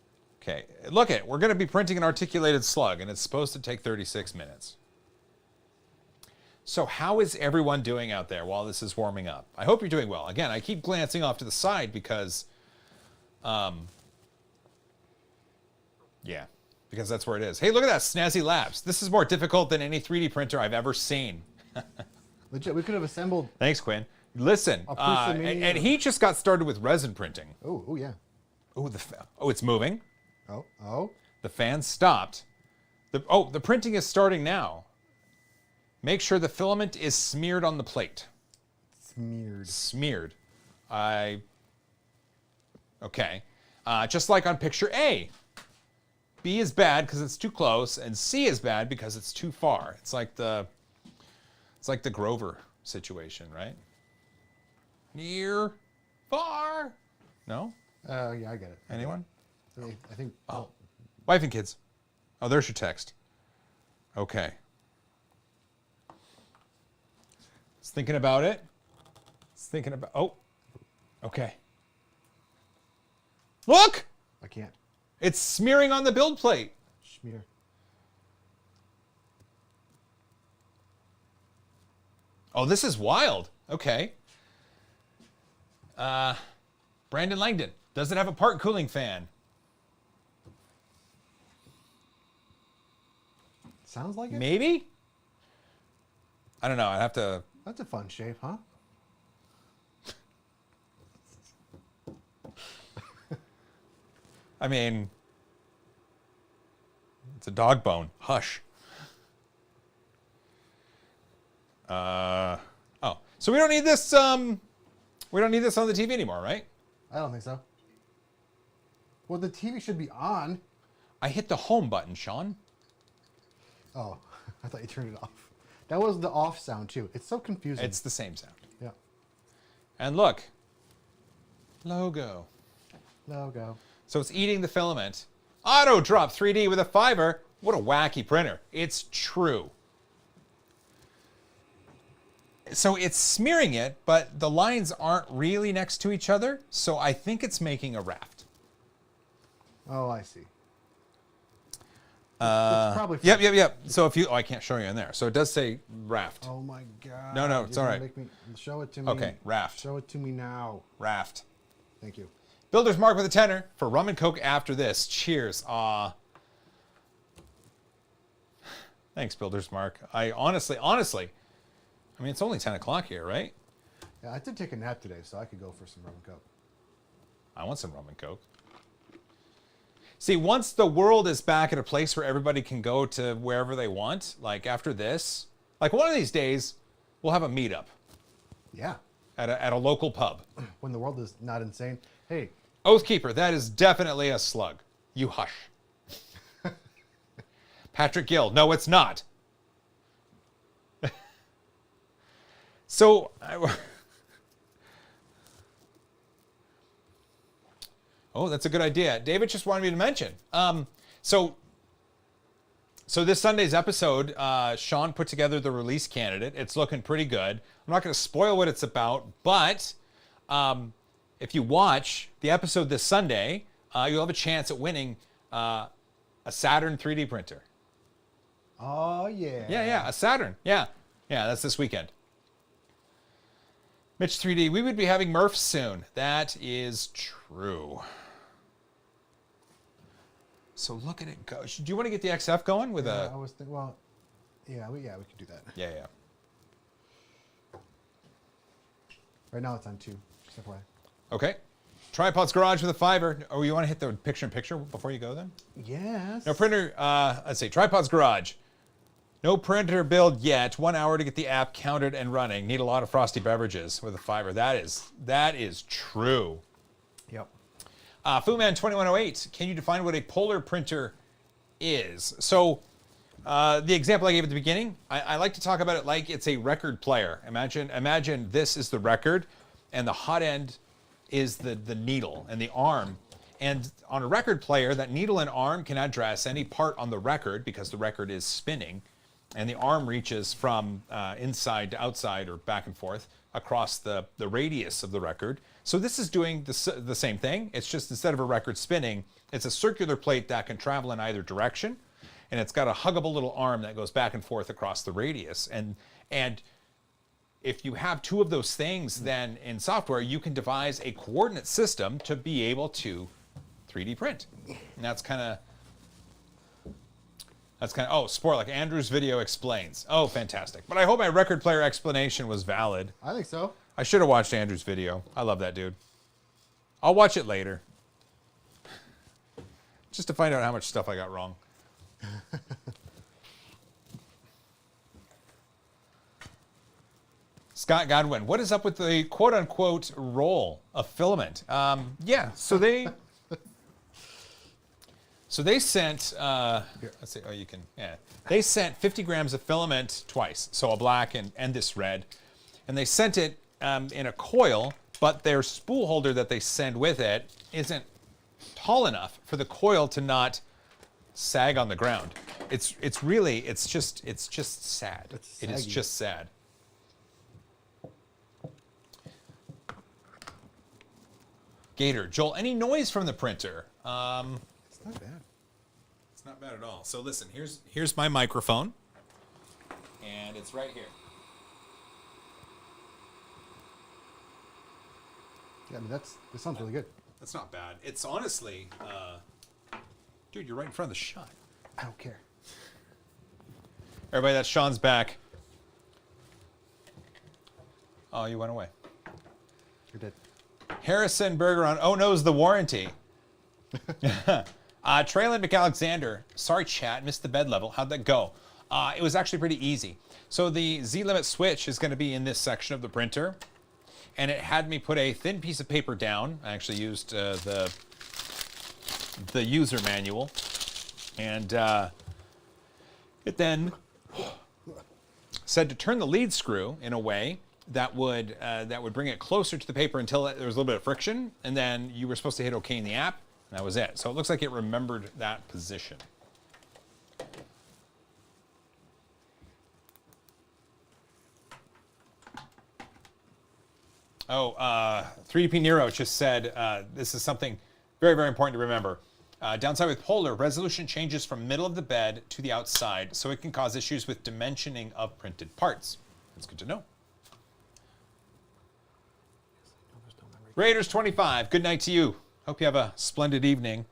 Okay, look it. We're going to be printing an articulated slug, and it's supposed to take 36 minutes. So how is everyone doing out there while this is warming up? I hope you're doing well. Again, I keep glancing off to the side because, yeah, because that's where it is. Hey, look at that, Snazzy Labs. This is more difficult than any 3D printer I've ever seen. Legit, we could have assembled. Thanks, Quinn. Listen, and he just got started with resin printing. Oh, yeah. Oh, it's moving. Oh. The fan stopped. The printing is starting now. Make sure the filament is smeared on the plate. Smeared. Okay. Just like on picture A. B is bad because it's too close, and C is bad because it's too far. It's like the Grover situation, right? Near, far. No? Yeah, I get it. Anyone? I think. Oh. Wife and kids. Oh, there's your text. Okay. It's thinking about it. It's thinking about. Oh. Okay. Look! I can't. It's smearing on the build plate. Smear. Oh, this is wild. Okay. Brandon Langdon. Does it have a part cooling fan? Sounds like it. Maybe? I don't know. I'd have to... That's a fun shape, huh? I mean... It's a dog bone. Hush. Oh. So we don't need this, we don't need this on the TV anymore, right? I don't think so. Well, the TV should be on. I hit the home button, Sean. Oh, I thought you turned it off. That was the off sound, too. It's so confusing. It's the same sound. Yeah. And look. Logo. So it's eating the filament. Auto drop 3D with a fiber. What a wacky printer. It's true. So it's smearing it, but the lines aren't really next to each other. So I think it's making a raft. Oh, I see. It's probably. Yep. So if you, I can't show you in there. So it does say raft. Oh my God. No, it's all right. Show it to me. Okay, raft. Show it to me now. Raft. Thank you. Builder's Mark with a tenner for rum and coke after this. Cheers. Thanks, Builder's Mark. I honestly, I mean, it's only 10 o'clock here, right? Yeah, I did take a nap today, so I could go for some rum and coke. I want some rum and coke. See, once the world is back at a place where everybody can go to wherever they want, like after this, like one of these days, we'll have a meetup. Yeah. At a local pub. When the world is not insane. Hey. Oathkeeper, that is definitely a slug. You hush. Patrick Gill, no, it's not. So, oh, that's a good idea. David just wanted me to mention. So this Sunday's episode, Sean put together the release candidate. It's looking pretty good. I'm not going to spoil what it's about, but if you watch the episode this Sunday, you'll have a chance at winning a Saturn 3D printer. Oh, yeah. Yeah, a Saturn. Yeah, that's this weekend. Mitch 3D, we would be having Murphs soon. That is true. So look at it go. Do you want to get the XF going with I was thinking, well, yeah, we could do that. Yeah. Right now it's on 2, just FYI. Okay. Tripod's Garage with a fiber. Oh, you want to hit the picture-in-picture before you go then? Yes. No printer, let's see, Tripod's Garage. No printer build yet. 1 hour to get the app counted and running. Need a lot of frosty beverages with a fiber. That is true. Yep. Fuman2108, can you define what a polar printer is? So the example I gave at the beginning, I like to talk about it like it's a record player. Imagine this is the record, and the hot end is the needle and the arm. And on a record player, that needle and arm can address any part on the record because the record is spinning. And the arm reaches from inside to outside or back and forth across the radius of the record. So this is doing the same thing. It's just instead of a record spinning, it's a circular plate that can travel in either direction. And it's got a huggable little arm that goes back and forth across the radius. And if you have two of those things, then in software, you can devise a coordinate system to be able to 3D print. And that's kind of, oh, spoiler, like Andrew's video explains. Oh, fantastic. But I hope my record player explanation was valid. I think so. I should have watched Andrew's video. I love that dude. I'll watch it later. just to find out how much stuff I got wrong. Scott Godwin, what is up with the quote-unquote roll of filament? Yeah, so they sent, let's see, oh, you can, yeah. They sent 50 grams of filament twice, so a black and this red, and they sent it in a coil, but their spool holder that they send with it isn't tall enough for the coil to not sag on the ground. It's just sad. It is just sad. Gator, Joel, any noise from the printer? It's not bad. It's not bad at all. So listen, here's my microphone, and it's right here. Yeah, I mean that sounds really good. That's not bad. It's honestly, dude, you're right in front of the shot. I don't care. Everybody, that's Sean's back. Oh, you went away. You're dead. Harrison Berger on Oh No's the warranty. Traylon McAlexander, sorry chat, missed the bed level. How'd that go? It was actually pretty easy. So the Z-Limit switch is going to be in this section of the printer, and it had me put a thin piece of paper down. I actually used the user manual, and it then said to turn the lead screw in a way that would bring it closer to the paper until there was a little bit of friction, and then you were supposed to hit OK in the app, and that was it. So it looks like it remembered that position. Oh, 3DP Nero just said this is something very, very important to remember. Downside with Polar, resolution changes from middle of the bed to the outside, so it can cause issues with dimensioning of printed parts. That's good to know. Raiders 25, good night to you. Hope you have a splendid evening.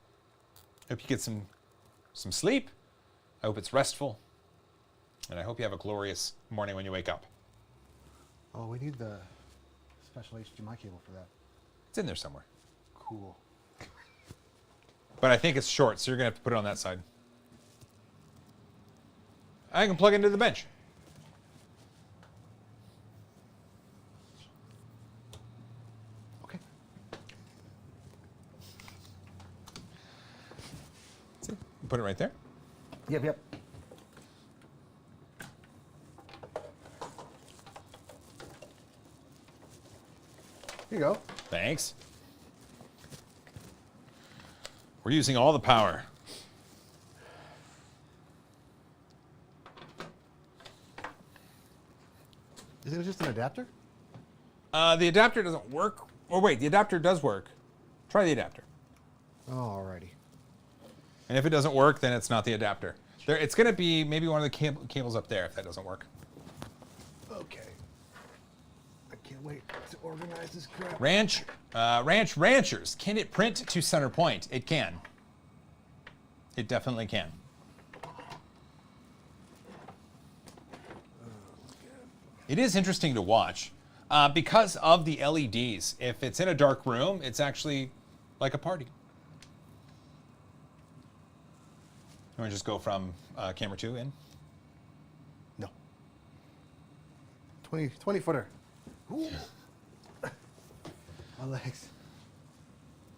Hope you get some sleep. I hope it's restful. And I hope you have a glorious morning when you wake up. Oh, we need the special HDMI cable for that. It's in there somewhere. Cool. But I think it's short, so you're going to have to put it on that side. I can plug into the bench. Okay. See? Put it right there. Yep, yep. Here you go. Thanks. We're using all the power. Is it just an adapter? The adapter doesn't work. Oh, wait, the adapter does work. Try the adapter. Oh, alrighty. And if it doesn't work, then it's not the adapter. It's going to be maybe one of the cables up there if that doesn't work. Okay. I can't wait to organize this crap. Ranchers, can it print to center point? It can. It definitely can. It is interesting to watch because of the LEDs. If it's in a dark room, it's actually like a party. You want to just go from camera 2 in? No. 20 footer. Ooh. My legs.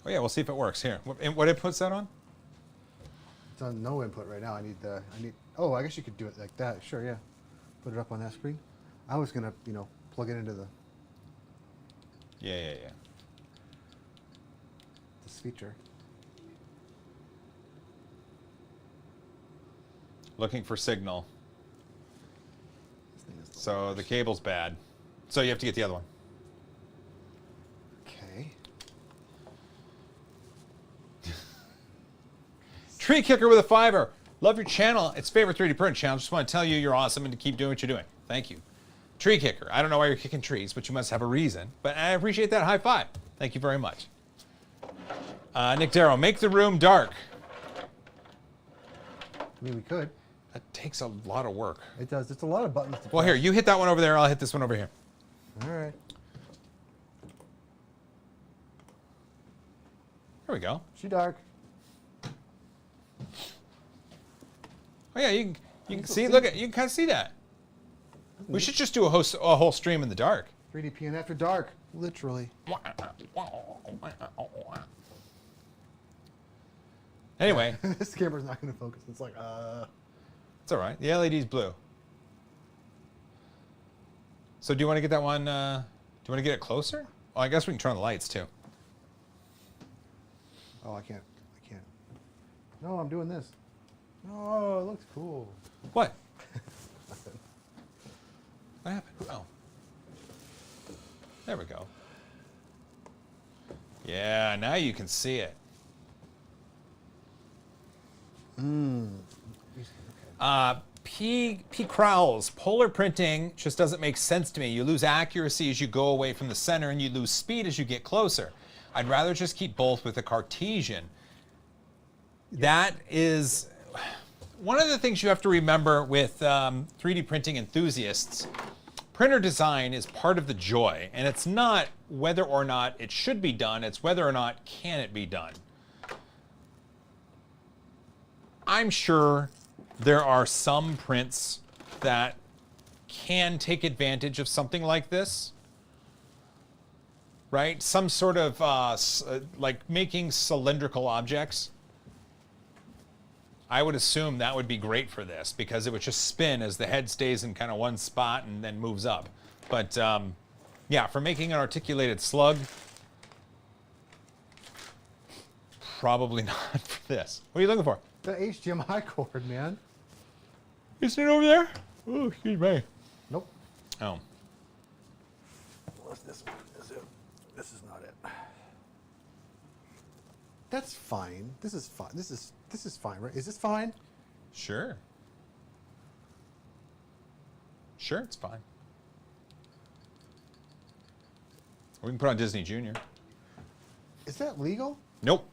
Oh yeah, we'll see if it works. Here, what input's that on? It's on no input right now. I need. Oh, I guess you could do it like that. Sure, yeah. Put it up on that screen. I was gonna, plug it into the. Yeah. This feature. Looking for signal. This thing is So the cable's bad. So you have to get the other one. Okay. Tree Kicker with a $5. Love your channel. It's favorite 3D print channel. Just want to tell you you're awesome and to keep doing what you're doing. Thank you. Tree Kicker. I don't know why you're kicking trees, but you must have a reason. But I appreciate that high five. Thank you very much. Nick Darrow, make the room dark. I mean, we could. That takes a lot of work. It does. It's a lot of buttons to Well, press. here, you hit that one over there. I'll hit this one over here. All right. Here we go. She dark. Oh yeah, you can see. Look at you can kind of see that. We should just do a whole stream in the dark. 3DPN after dark, literally. Anyway, This camera's not going to focus. It's like, it's all right. The LED's blue. So do you want to get that one? Do you want to get it closer? Oh, I guess we can turn on the lights too. Oh, I can't. No, I'm doing this. Oh, it looks cool. What? What happened? Oh. There we go. Yeah, now you can see it. P. Crowls, polar printing just doesn't make sense to me. You lose accuracy as you go away from the center and you lose speed as you get closer. I'd rather just keep both with the Cartesian. That is one of the things you have to remember with 3D printing enthusiasts. Printer design is part of the joy, and it's not whether or not it should be done, it's whether or not can it be done. I'm sure there are some prints that can take advantage of something like this, right? Some sort of like making cylindrical objects. I would assume that would be great for this because it would just spin as the head stays in kind of one spot and then moves up. But yeah, for making an articulated slug, probably not for this. What are you looking for? The HDMI cord, man. Isn't it over there? Oh, excuse me. Nope. Oh. What's this one? This is not it. That's fine. This is fine. This is fine, right? Is this fine? Sure. Sure, it's fine. We can put on Disney Junior. Is that legal? Nope.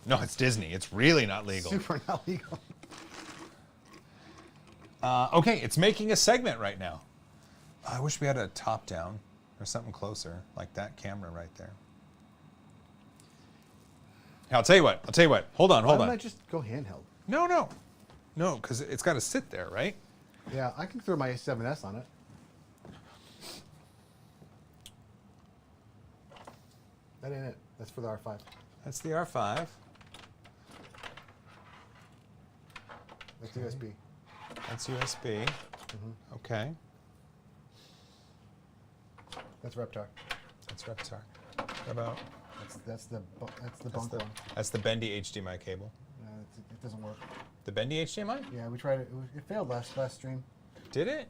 No, it's Disney. It's really not legal. Super not legal. Okay, it's making a segment right now. I wish we had a top down or something closer, like that camera right there. Hey, I'll tell you what. Hold on. Why don't I just go handheld? No, because it's got to sit there, right? Yeah, I can throw my A7S on it. That ain't it. That's for the R5. That's the R5. That's USB. That's USB. Okay. That's Reptar. That's Reptar. What about? That's the bunk one. That's the bendy HDMI cable. It doesn't work. The bendy HDMI? Yeah, we tried it. It failed last stream. Did it?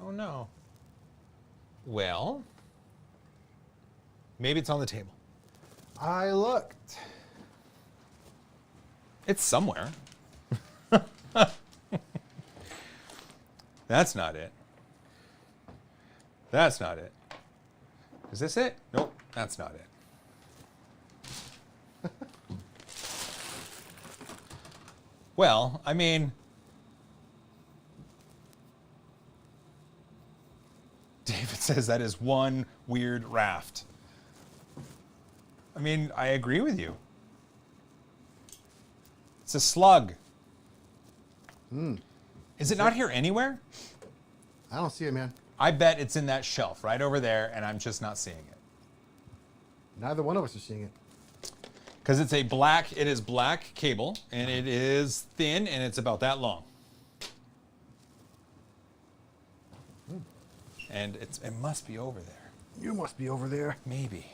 Oh no. Well, maybe it's on the table. I looked. It's somewhere. That's not it. That's not it. Is this it? Nope, that's not it. Well, I mean, David says that is one weird raft. I mean, I agree with you. It's a slug. Is it not here anywhere? I don't see it, man. I bet it's in that shelf right over there, and I'm just not seeing it. Neither one of us are seeing it. Because it is black cable, and it is thin, and it's about that long. And it must be over there. You must be over there. Maybe.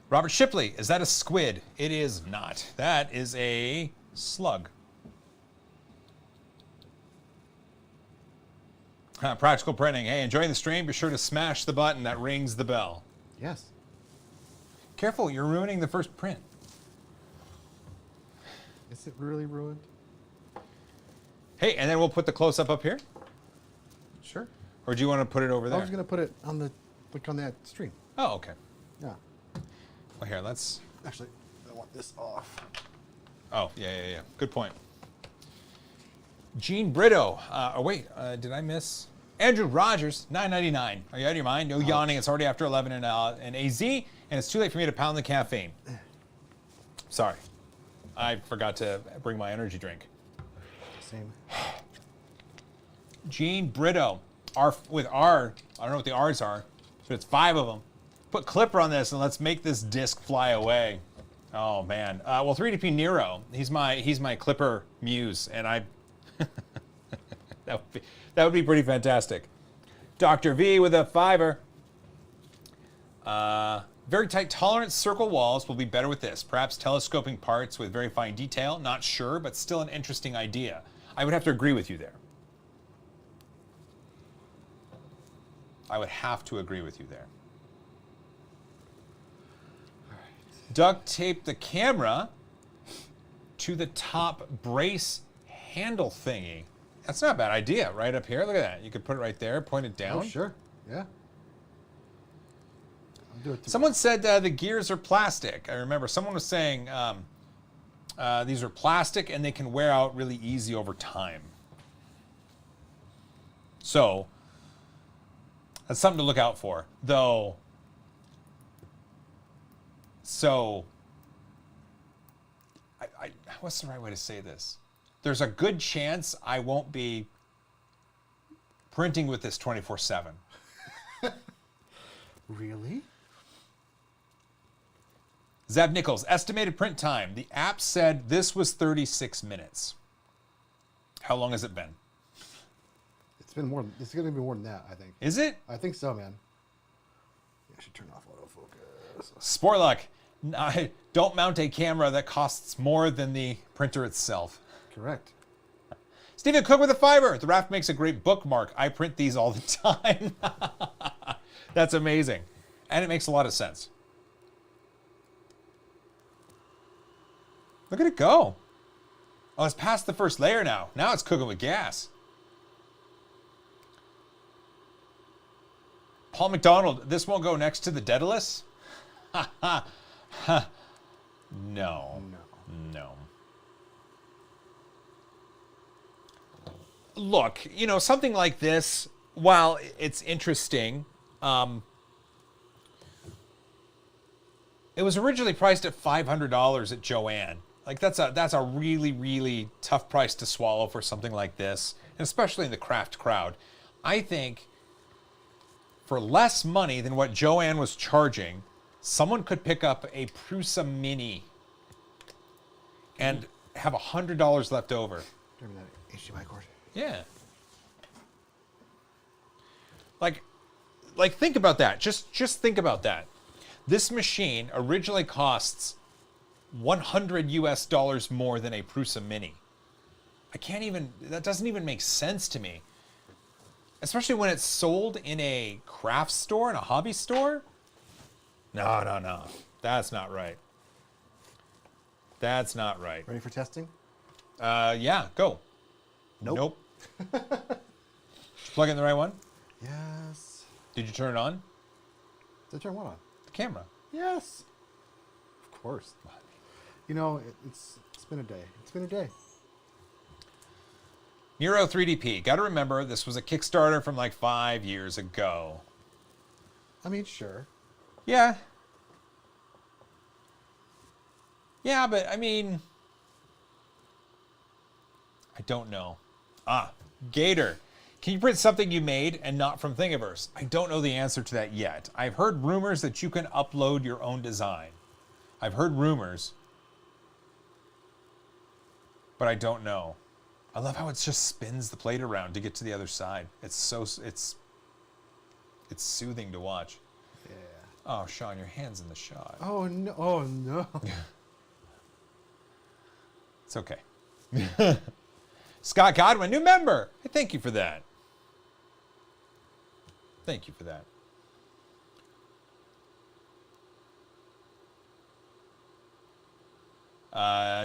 Robert Shipley, is that a squid? It is not. That is a slug. Practical printing. Hey, enjoying the stream? Be sure to smash the button that rings the bell. Yes. Careful, you're ruining the first print. Is it really ruined? Hey, and then we'll put the close-up up here? Sure. Or do you want to put it over there? I was going to put it on the, like on that stream. Oh, okay. Yeah. Well, here, let's... Actually, I want this off. Oh, yeah. Good point. Gene Brito. Did I miss? Andrew Rogers, $9.99. Are you out of your mind? No yawning. It's already after 11 in AZ, and it's too late for me to pound the caffeine. Sorry. I forgot to bring my energy drink. Same. Gene Brito, I don't know what the R's are, but it's 5 of them. Put Clipper on this and let's make this disc fly away. Oh man. Well, 3DP Nero, he's my Clipper muse, and that would be pretty fantastic. Dr. V with a 5er. Very tight tolerance circle walls will be better with this. Perhaps telescoping parts with very fine detail. Not sure, but still an interesting idea. I would have to agree with you there. I would have to agree with you there. Duct tape the camera to the top brace handle thingy. That's not a bad idea. Right up here. Look at that. You could put it right there, point it down. Oh, sure. Yeah. I'll do it Someone said the gears are plastic. I remember someone was saying these are plastic and they can wear out really easy over time. So that's something to look out for. Though, so what's the right way to say this? There's a good chance I won't be printing with this 24/7. Really? Zeb Nichols, estimated print time. The app said this was 36 minutes. How long has it been? It's been more. It's going to be more than that, I think. Is it? I think so, man. I should turn off autofocus. Sportluck, don't mount a camera that costs more than the printer itself. Correct. Stephen Cook with a 5er. The raft makes a great bookmark. I print these all the time. That's amazing. And it makes a lot of sense. Look at it go. Oh, it's past the first layer now. Now it's cooking with gas. Paul McDonald, this won't go next to the Daedalus? No. No. Look, you know, something like this, while it's interesting, it was originally priced at $500 at Joann. Like that's a really, really tough price to swallow for something like this, and especially in the craft crowd. I think for less money than what Joann was charging, someone could pick up a Prusa Mini and have $100 left over. Remember that HDMI cord? Yeah. Like think about that. Just think about that. This machine originally costs $100 US more than a Prusa Mini. That doesn't even make sense to me. Especially when it's sold in a craft store, in a hobby store. No. That's not right. That's not right. Ready for testing? Yeah, go. Nope. Did you plug in the right one? Yes. Did you turn it on? Did I turn what on? The camera. Yes. Of course. You know, it's been a day. It's been a day. Nero 3DP. Got to remember, this was a Kickstarter from like 5 years ago. I mean, sure. Yeah. Yeah, but I mean, I don't know. Gator. Can you print something you made and not from Thingiverse? I don't know the answer to that yet. I've heard rumors that you can upload your own design. I've heard rumors, but I don't know. I love how it just spins the plate around to get to the other side. It's soothing to watch. Yeah. Oh, Sean, your hand's in the shot. Oh no! Oh no! It's okay. Scott Godwin, new member. Hey, thank you for that. Thank you for that.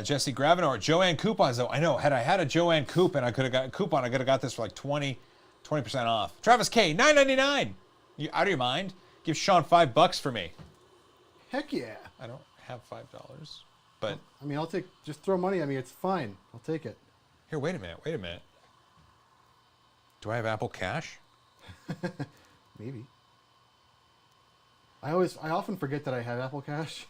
Jesse Gravenor, Joann coupons though. I know, had I had a Joann coupon, I could have got a coupon. I could have got this for like 20% off. Travis K, $9.99. You out of your mind? Give Sean $5 for me. Heck yeah! I don't have $5, but I mean, I'll take. Just throw money at me. It's fine. I'll take it. here. Wait a minute. Do I have Apple Cash? Maybe. I often forget that I have Apple Cash.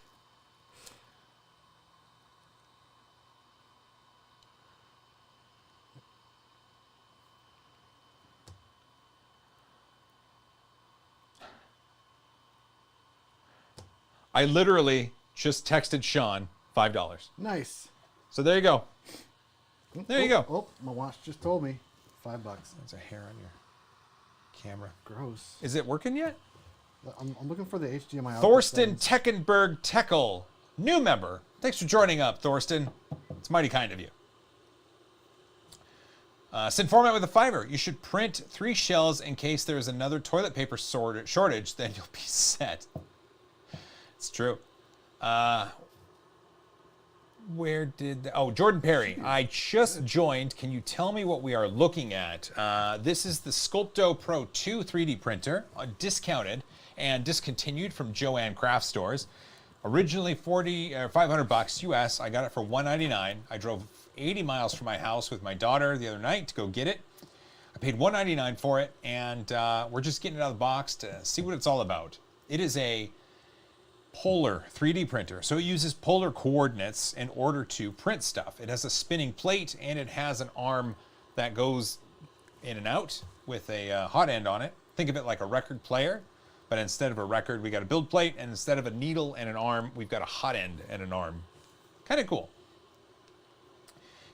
I literally just texted Sean $5. Nice. So there you go. There you go. Oh, my watch just told me $5. There's a hair on your camera. Gross. Is it working yet? I'm looking for the HDMI output Thorsten settings. Teckenberg Teckel, new member. Thanks for joining up, Thorsten. It's mighty kind of you. Send format with a fiber. You should print 3 shells in case there's another toilet paper shortage, then you'll be set. It's true. Where did... Oh, Jordan Perry. I just joined. Can you tell me what we are looking at? This is the SCULPTO PRO2 3D printer, discounted and discontinued from Joann craft stores. Originally $500 US. I got it for $199. I drove 80 miles from my house with my daughter the other night to go get it. I paid $199 for it, and we're just getting it out of the box to see what it's all about. It is a polar 3D printer, so it uses polar coordinates in order to print stuff. It has a spinning plate, and it has an arm that goes in and out with a hot end on it. Think of it like a record player, but instead of a record, we got a build plate, and instead of a needle and an arm, we've got a hot end and an arm. Kind of cool.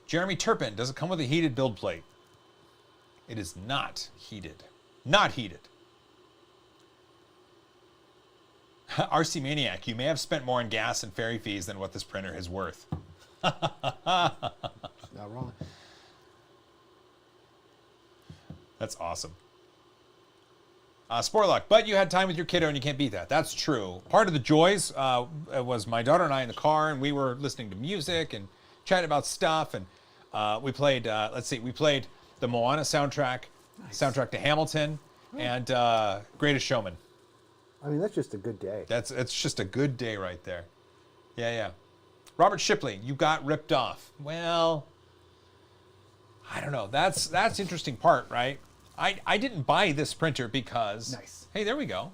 Jeremy Turpin, does it come with a heated build plate? It is not heated. Not heated. RC Maniac, you may have spent more on gas and ferry fees than what this printer is worth. Not wrong. That's awesome. Sporluck, but you had time with your kiddo and you can't beat that. That's true. Part of the joys was my daughter and I in the car, and we were listening to music and chatting about stuff, and we played, we played the Moana soundtrack, soundtrack to Hamilton, and Greatest Showman. I mean, that's just a good day. It's just a good day right there. Yeah, yeah. Robert Shipley, you got ripped off. Well, I don't know. That's the interesting part, right? I didn't buy this printer because... Nice. Hey, there we go.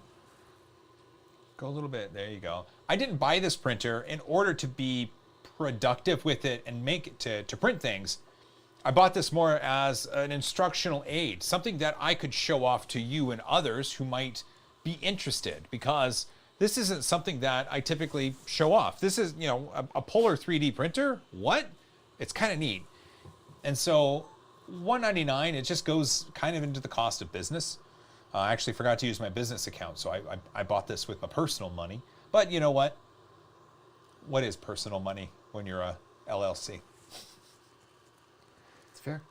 Go a little bit. There you go. I didn't buy this printer in order to be productive with it and make it to print things. I bought this more as an instructional aid, something that I could show off to you and others who might be interested, because this isn't something that I typically show off. This is, you know, a polar 3D printer. What? It's kind of neat. And so $199, it just goes kind of into the cost of business. I actually forgot to use my business account, so I bought this with my personal money. But you know what? What is personal money when you're a LLC? It's fair.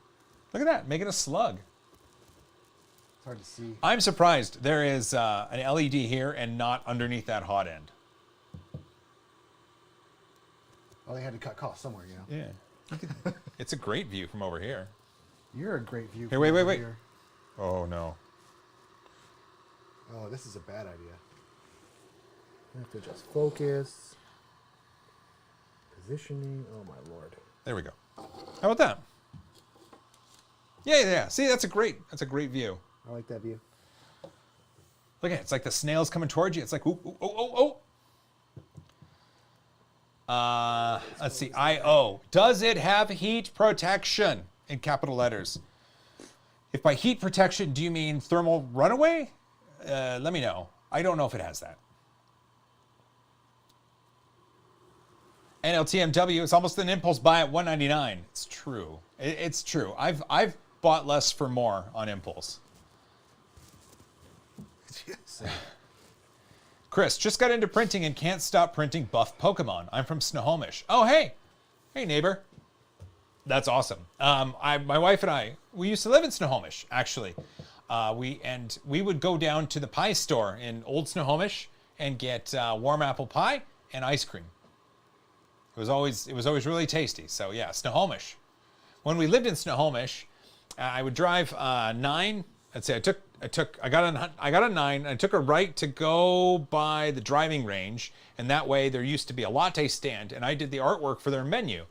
Look at that, making a slug. It's hard to see. I'm surprised there is an LED here and not underneath that hot end. Oh, they had to cut costs somewhere, you know. Yeah. It's a great view from over here. You're a great view. Here, from wait. over here. Oh, no. Oh, this is a bad idea. I have to adjust focus, positioning. Oh my lord. There we go. How about that? Yeah. See, that's a great view. I like that view. Look at it. It's like the snail's coming towards you. It's like, ooh, oh. Let's see. I.O. Does it have heat protection in capital letters? If by heat protection, do you mean thermal runaway? Let me know. I don't know if it has that. NLTMW, it's almost an impulse buy at $199. It's true. It's true. I've bought less for more on impulse. Yes. Chris, just got into printing and can't stop printing buff Pokemon. I'm from Snohomish. Oh, hey. Hey, neighbor. That's awesome. My wife and I, we used to live in Snohomish, actually. We would go down to the pie store in Old Snohomish and get warm apple pie and ice cream. It was always really tasty. So yeah, Snohomish. When we lived in Snohomish, I would drive 9. Let's say I got a 9. I took a right to go by the driving range, and that way there used to be a latte stand, and I did the artwork for their menu.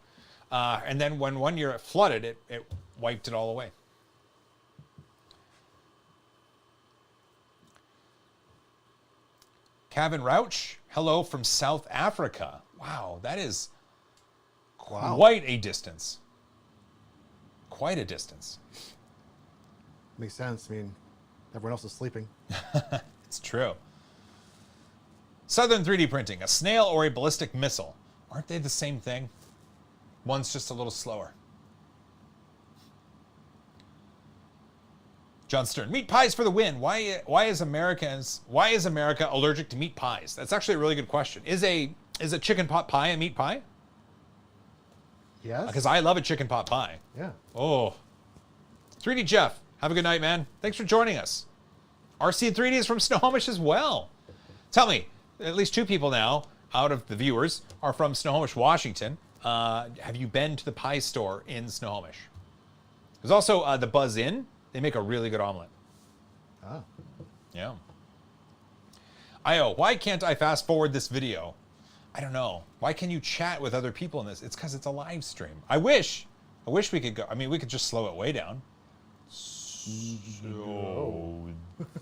And then when one year it flooded, it wiped it all away. Kevin Rauch, hello from South Africa. Wow, that is quite a distance. Quite a distance. Makes sense. I mean, everyone else is sleeping. It's true. Southern 3D printing, a snail or a ballistic missile. Aren't they the same thing? One's just a little slower. John Stern, meat pies for the win. Why is America allergic to meat pies? That's actually a really good question. Is a chicken pot pie a meat pie? Yes. Because I love a chicken pot pie. Yeah. Oh. 3D Jeff, have a good night, man. Thanks for joining us. RC and 3D is from Snohomish as well. Tell me, at least 2 people now out of the viewers are from Snohomish, Washington. Have you been to the pie store in Snohomish? There's also the Buzz Inn. They make a really good omelet. Oh. Yeah. Io, why can't I fast forward this video? I don't know. Why can you chat with other people in this? It's because it's a live stream. I wish we could go. I mean, we could just slow it way down. So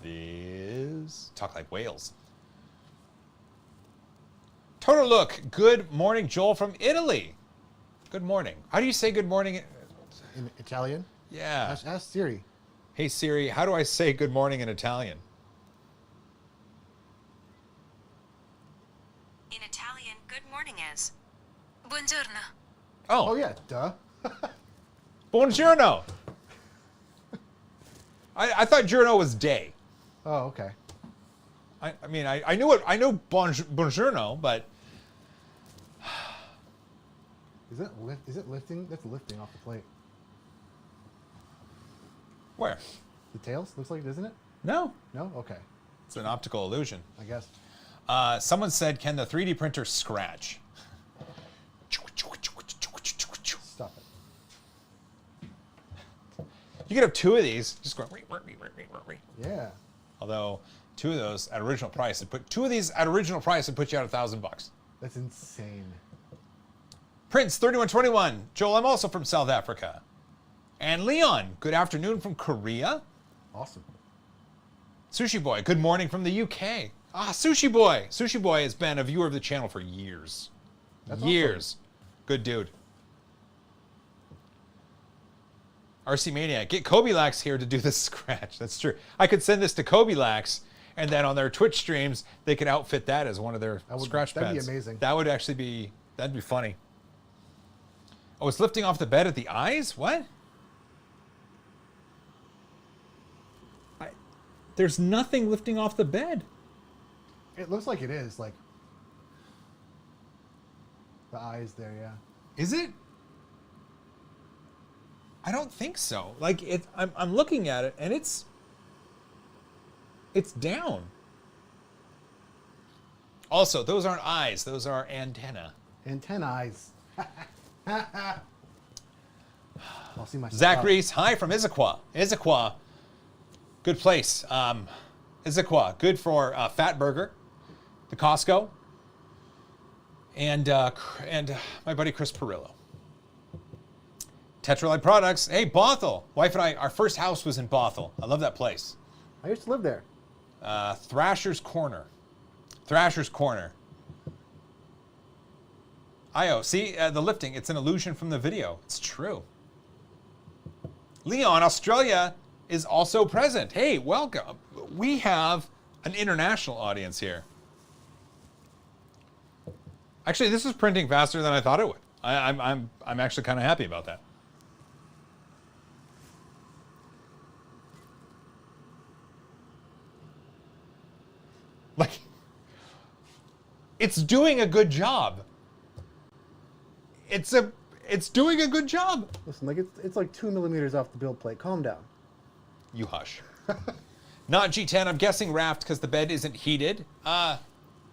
this talk like whales. Total look. Good morning, Joel from Italy. Good morning. How do you say good morning? In Italian? Yeah. Ask Siri. Hey Siri, how do I say good morning in Italian? In Italian, good morning is buongiorno. Oh yeah, duh. Buongiorno. I thought giorno was day. Oh, okay. I mean, I knew it. I know buongiorno, but Is it lifting? That's lifting off the plate. where? The tails? Looks like it, isn't it? No, No? Okay. it's an optical illusion. I guess. Someone said, "Can the 3D printer scratch?" Stop it. You could have 2 of these, just going. Yeah. Although 2 of those at original price, and put 2 of these at original price and put you out $1,000. That's insane. Prince 3121, Joel, I'm also from South Africa. And Leon, good afternoon from Korea. Awesome. Sushi Boy, good morning from the UK. Ah, Sushi Boy. Sushi Boy has been a viewer of the channel for years. That's years. Good dude. RC Maniac, get Kobe Lax here to do this scratch. That's true. I could send this to Kobe Lax, and then on their Twitch streams, they could outfit that as one of their scratch pads. That'd be amazing. That would actually be, that'd be funny. Oh, it's lifting off the bed at the eyes? What? There's nothing lifting off the bed. It looks like it is, like the eyes there, yeah. Is it? I don't think so. Like I'm looking at it and it's down. Also, those aren't eyes; those are antenna. Antennae. I'll see myself. Zach out. Reese, hi from Issaquah. Issaquah, good place. Issaquah, good for Fat Burger, the Costco, and my buddy Chris Perillo. Tetralite Products. Hey, Bothell. Wife and I, our first house was in Bothell. I love that place. I used to live there. Thrasher's Corner. Thrasher's Corner. Io, see the lifting. It's an illusion from the video. It's true. Leon, Australia is also present. Hey, welcome. We have an international audience here. Actually, this is printing faster than I thought it would. I'm actually kind of happy about that. Like, it's doing a good job. It's doing a good job. Listen, like it's like 2 millimeters off the build plate. Calm down. You hush. Not G10. I'm guessing raft because the bed isn't heated. Yeah,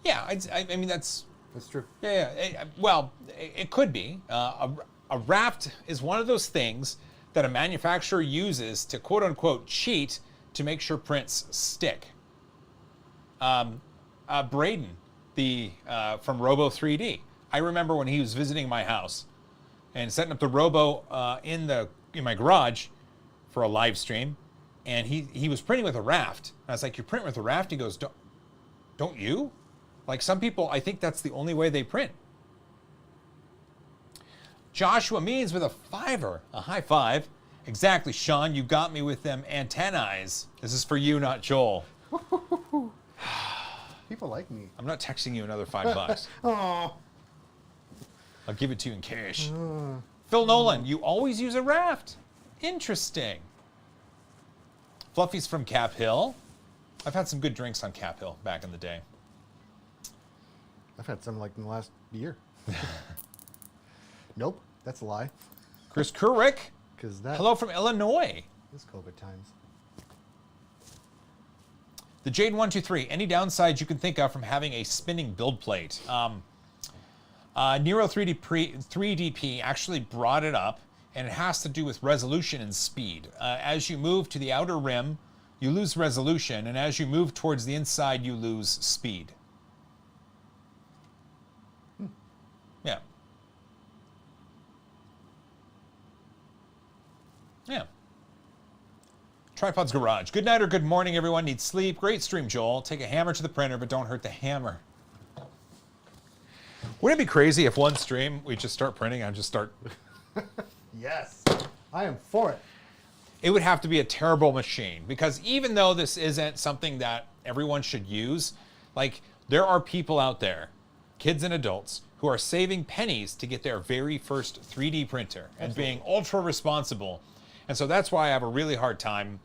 I mean that's true. Yeah. Well, it could be. A raft is one of those things that a manufacturer uses to quote unquote cheat to make sure prints stick. Braden, from Robo 3D. I remember when he was visiting my house and setting up the Robo in my garage for a live stream, and he was printing with a raft. And I was like, "You print with a raft?" He goes, "Don't you?" Like some people, I think that's the only way they print. Joshua Means with a $5, a high five. Exactly, Sean. You got me with them antennae. This is for you, not Joel. People like me. I'm not texting you another $5. Oh. I'll give it to you in cash. Phil Nolan, you always use a raft. Interesting. Fluffy's from Cap Hill. I've had some good drinks on Cap Hill back in the day. I've had some like in the last year. Nope, that's a lie. Chris Kurwick, Because that. hello from Illinois. This COVID times. The Jade123, any downsides you can think of from having a spinning build plate? Nero 3DP actually brought it up, and it has to do with resolution and speed. As you move to the outer rim, you lose resolution, and as you move towards the inside, you lose speed. Yeah. Yeah. Tripod's Garage. Good night or good morning, everyone. Need sleep. Great stream, Joel. Take a hammer to the printer, but don't hurt the hammer. Wouldn't it be crazy if one stream we just start printing and just start... Yes. I am for it. It would have to be a terrible machine, because even though this isn't something that everyone should use, like, there are people out there, kids and adults, who are saving pennies to get their very first 3D printer and being ultra responsible. And so that's why I have a really hard time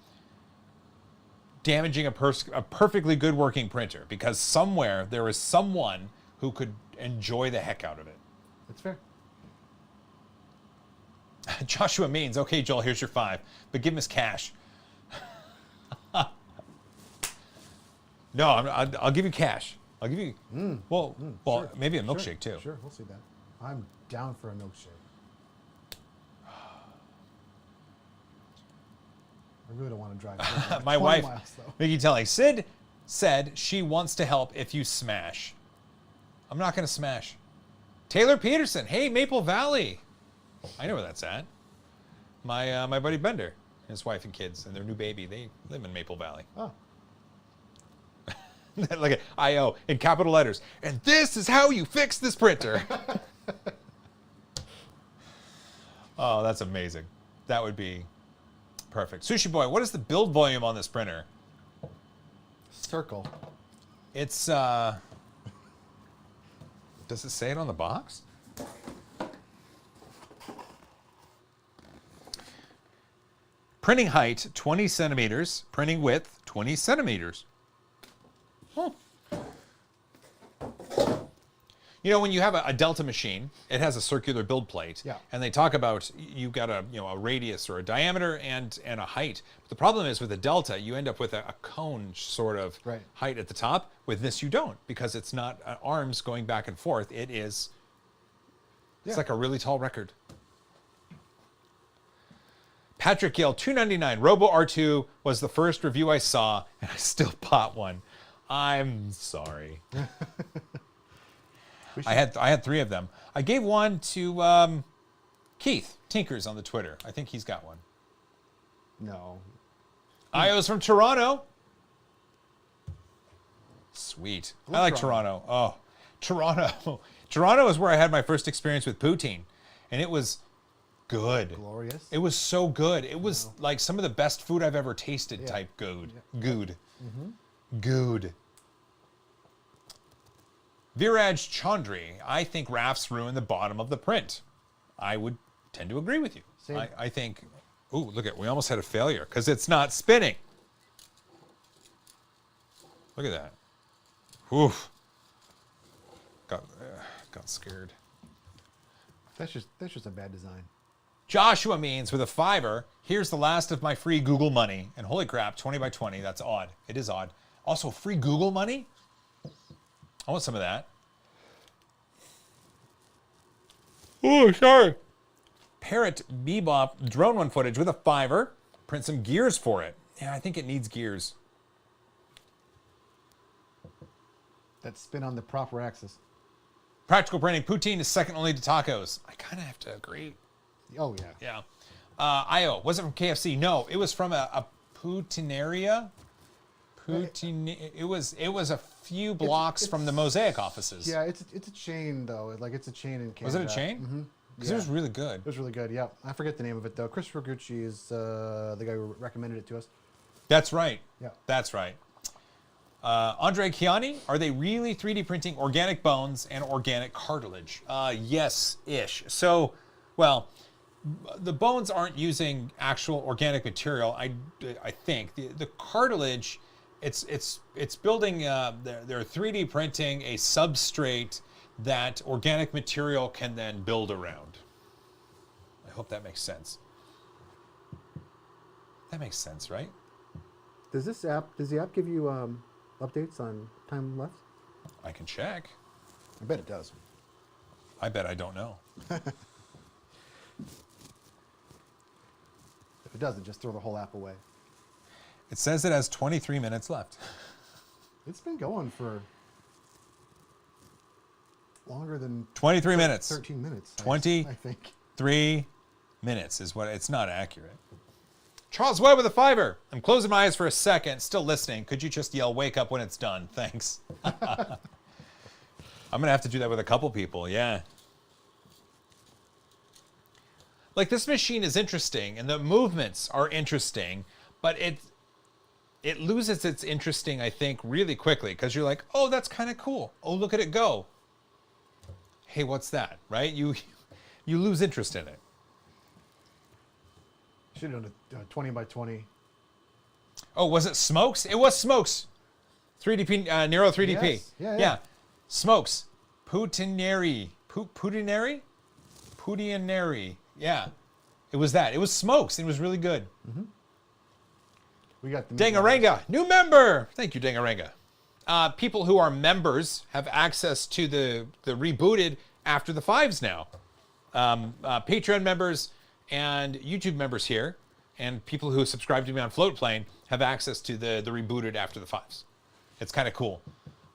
damaging a perfectly good working printer, because somewhere there is someone who could enjoy the heck out of it. That's fair. Joshua Means, okay, Joel, here's your 5, but give him his cash. No, I'll give you cash. I'll give you, Sure, maybe a milkshake too. Sure, we'll see that. I'm down for a milkshake. I really don't want to drive. My 20 wife, miles, though. Mickey Telly, Sid said she wants to help if you smash. I'm not going to smash. Taylor Peterson, hey, Maple Valley. I know where that's at. My buddy Bender, his wife and kids, and their new baby, they live in Maple Valley. Oh. Look at I.O. in capital letters. And this is how you fix this printer. Oh, that's amazing. That would be perfect. Sushi Boy, what is the build volume on this printer? Circle. It's, does it say it on the box? Printing height, 20 centimeters. Printing width, 20 centimeters. Huh. You know, when you have a Delta machine, it has a circular build plate. Yeah. And they talk about you've got a radius or a diameter and a height. But the problem is with a Delta, you end up with a cone sort of height at the top. With this, you don't, because it's not arms going back and forth. It is, it's like a really tall record. Patrick Gill, $2.99. Robo R2 was the first review I saw, and I still bought one. I'm sorry. I had 3 of them. I gave one to Keith Tinkers on the Twitter. I think he's got one. No. IO's from Toronto. Sweet. I like Toronto. Oh, Toronto. Toronto is where I had my first experience with poutine, and it was good. Glorious. It was so good. It was like some of the best food I've ever tasted type good. Yeah. Good. Good. Viraj Chaudhry, I think rafts ruin the bottom of the print. I would tend to agree with you. Same. I think, ooh, look at, we almost had a failure because it's not spinning. Look at that. Oof. Got scared. That's just a bad design. Joshua Means with a $5. Here's the last of my free Google money. And holy crap, 20 by 20. That's odd. It is odd. Also, free Google money? I want some of that. Oh, sorry. Parrot Bebop drone one footage with a $5. Print some gears for it. Yeah, I think it needs gears. That spin on the proper axis. Practical printing. Poutine is second only to tacos. I kind of have to agree. Oh, yeah. Yeah. IO, was it from KFC? No, it was from a poutineria. It was a few blocks from the Mosaic offices. Yeah, it's a chain, though. Like, it's a chain in Canada. Was it a chain? Mm-hmm. Because it was really good. It was really good, yeah. I forget the name of it, though. Christopher Gucci is the guy who recommended it to us. That's right. Yeah. That's right. Andre Chiani, are they really 3D printing organic bones and organic cartilage? Yes-ish. So, well, the bones aren't using actual organic material. I think the cartilage, it's building. They're 3D printing a substrate that organic material can then build around. I hope that makes sense. That makes sense, right? Does the app give you updates on time left? I can check. I bet it does. I bet I don't know. If it doesn't, just throw the whole app away. It says it has 23 minutes left. It's been going for longer than 23 minutes. 13 minutes. 20. I think. 3 minutes is what, it's not accurate. Charles Webb with a $5. I'm closing my eyes for a second, still listening. Could you just yell, wake up when it's done? Thanks. I'm going to have to do that with a couple people, yeah. Like, this machine is interesting, and the movements are interesting, but it loses its interesting, I think, really quickly, because you're like, oh, that's kind of cool. Oh, look at it go. Hey, what's that, right? You lose interest in it. Should have done a 20 by 20. Oh, was it Smokes? It was Smokes. 3DP, Nero 3DP. Yes. Yeah. Smokes. Putineri. Putineri. Yeah. It was that. It was Smokes. It was really good. Mm-hmm. We got the Dangaranga. New member. Thank you, Dangaranga. People who are members have access to the rebooted after the 5s now. Patreon members and YouTube members here, and people who subscribe to me on Floatplane have access to the rebooted after the 5s. It's kind of cool.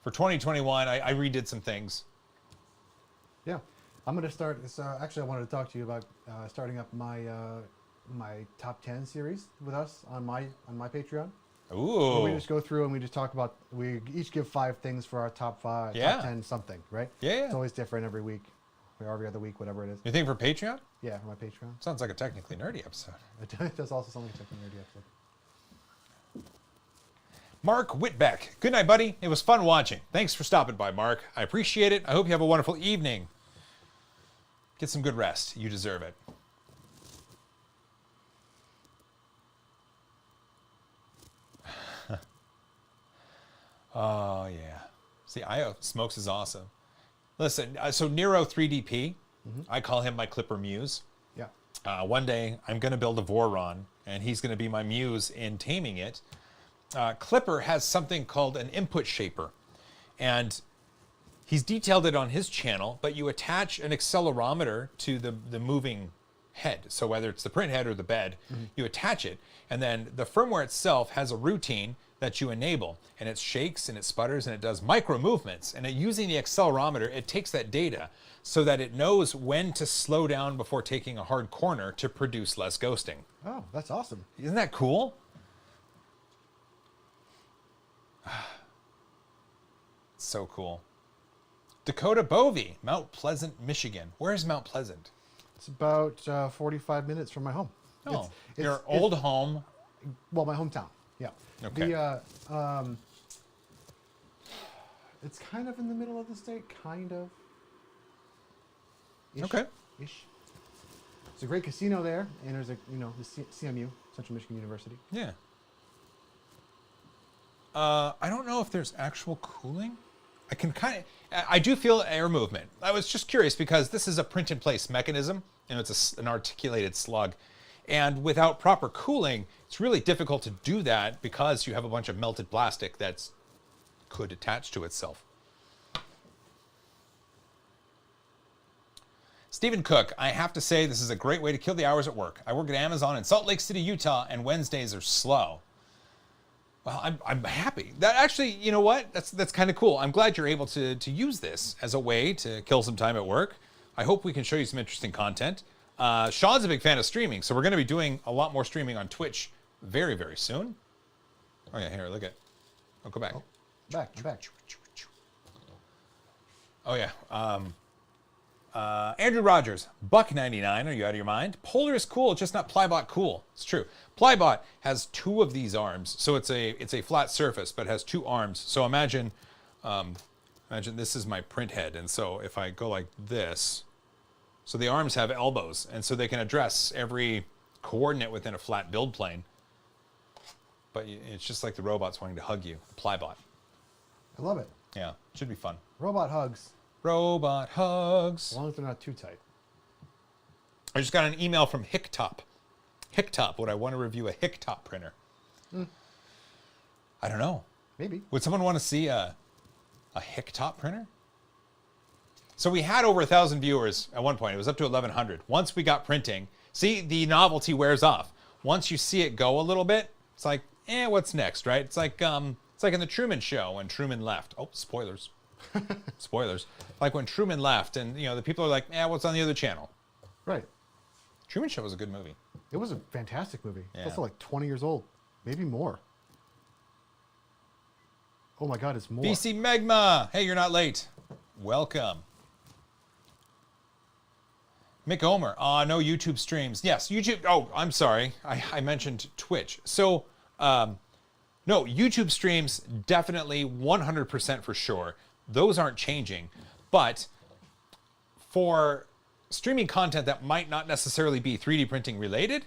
For 2021, I redid some things. Yeah, I'm going to start. Actually, I wanted to talk to you about starting up my my top 10 series with us on my Patreon. Ooh. Where we just go through and we just talk about. We each give 5 things for our top 5, top 10 something, right? Yeah. It's always different every week, or every other week, whatever it is. You think for Patreon? Yeah, for my Patreon. Sounds like a technically nerdy episode. It does also sound like a technically nerdy episode. Mark Whitbeck. Good night, buddy. It was fun watching. Thanks for stopping by, Mark. I appreciate it. I hope you have a wonderful evening. Get some good rest. You deserve it. Oh, yeah. See, Smokes is awesome. Listen, so Nero 3DP, I call him my Clipper Muse. Yeah. One day, I'm going to build a Voron, and he's going to be my muse in taming it. Clipper has something called an input shaper, and he's detailed it on his channel, but you attach an accelerometer to the moving head. So whether it's the print head or the bed, you attach it, and then the firmware itself has a routine that you enable, and it shakes and it sputters and it does micro movements, and using the accelerometer, it takes that data so that it knows when to slow down before taking a hard corner to produce less ghosting. Oh, that's awesome. Isn't that cool? So cool. Dakota Bovey, Mount Pleasant, Michigan. Where's Mount Pleasant? It's about 45 minutes from my home. Oh, your old home? Well, my hometown. Yeah. Okay. It's kind of in the middle of the state, kind of. Okay. Ish. There's a great casino there, and there's the CMU, Central Michigan University. Yeah. I don't know if there's actual cooling. I do feel air movement. I was just curious because this is a print in place mechanism, and it's an articulated slug. And without proper cooling, it's really difficult to do that because you have a bunch of melted plastic that could attach to itself. Stephen Cook, I have to say this is a great way to kill the hours at work. I work at Amazon in Salt Lake City, Utah, and Wednesdays are slow. Well, I'm happy. That actually, you know what? That's kind of cool. I'm glad you're able to use this as a way to kill some time at work. I hope we can show you some interesting content. Sean's a big fan of streaming, so we're going to be doing a lot more streaming on Twitch very, very soon. Oh yeah, here, look at. Oh, go back. Oh, back. Oh yeah. Andrew Rogers, $1.99. Are you out of your mind? Polar is cool, just not Plybot cool. It's true. Plybot has 2 of these arms, so it's a flat surface, but has 2 arms. So imagine this is my print head, and so if I go like this, so the arms have elbows, and so they can address every coordinate within a flat build plane. But it's just like the robots wanting to hug you. Plybot. I love it. Yeah, should be fun. Robot hugs. Robot hugs. As long as they're not too tight. I just got an email from Hicktop. Hicktop, would I want to review a Hicktop printer? I don't know. Maybe. Would someone want to see a Hicktop printer? So we had over 1,000 viewers at one point. It was up to 1,100. Once we got printing, see, the novelty wears off. Once you see it go a little bit, it's like, what's next, right? It's like in the Truman Show when Truman left. Oh, spoilers. Spoilers. Like when Truman left, and the people are like, what's on the other channel? Right. Truman Show was a good movie. It was a fantastic movie. Yeah. It's also like 20 years old, maybe more. Oh my God, it's more. BC Megma. Hey, you're not late. Welcome. Mick Omer. No YouTube streams. Yes, YouTube. Oh, I'm sorry. I mentioned Twitch. So, no, YouTube streams definitely 100% for sure. Those aren't changing. But for streaming content that might not necessarily be 3D printing related,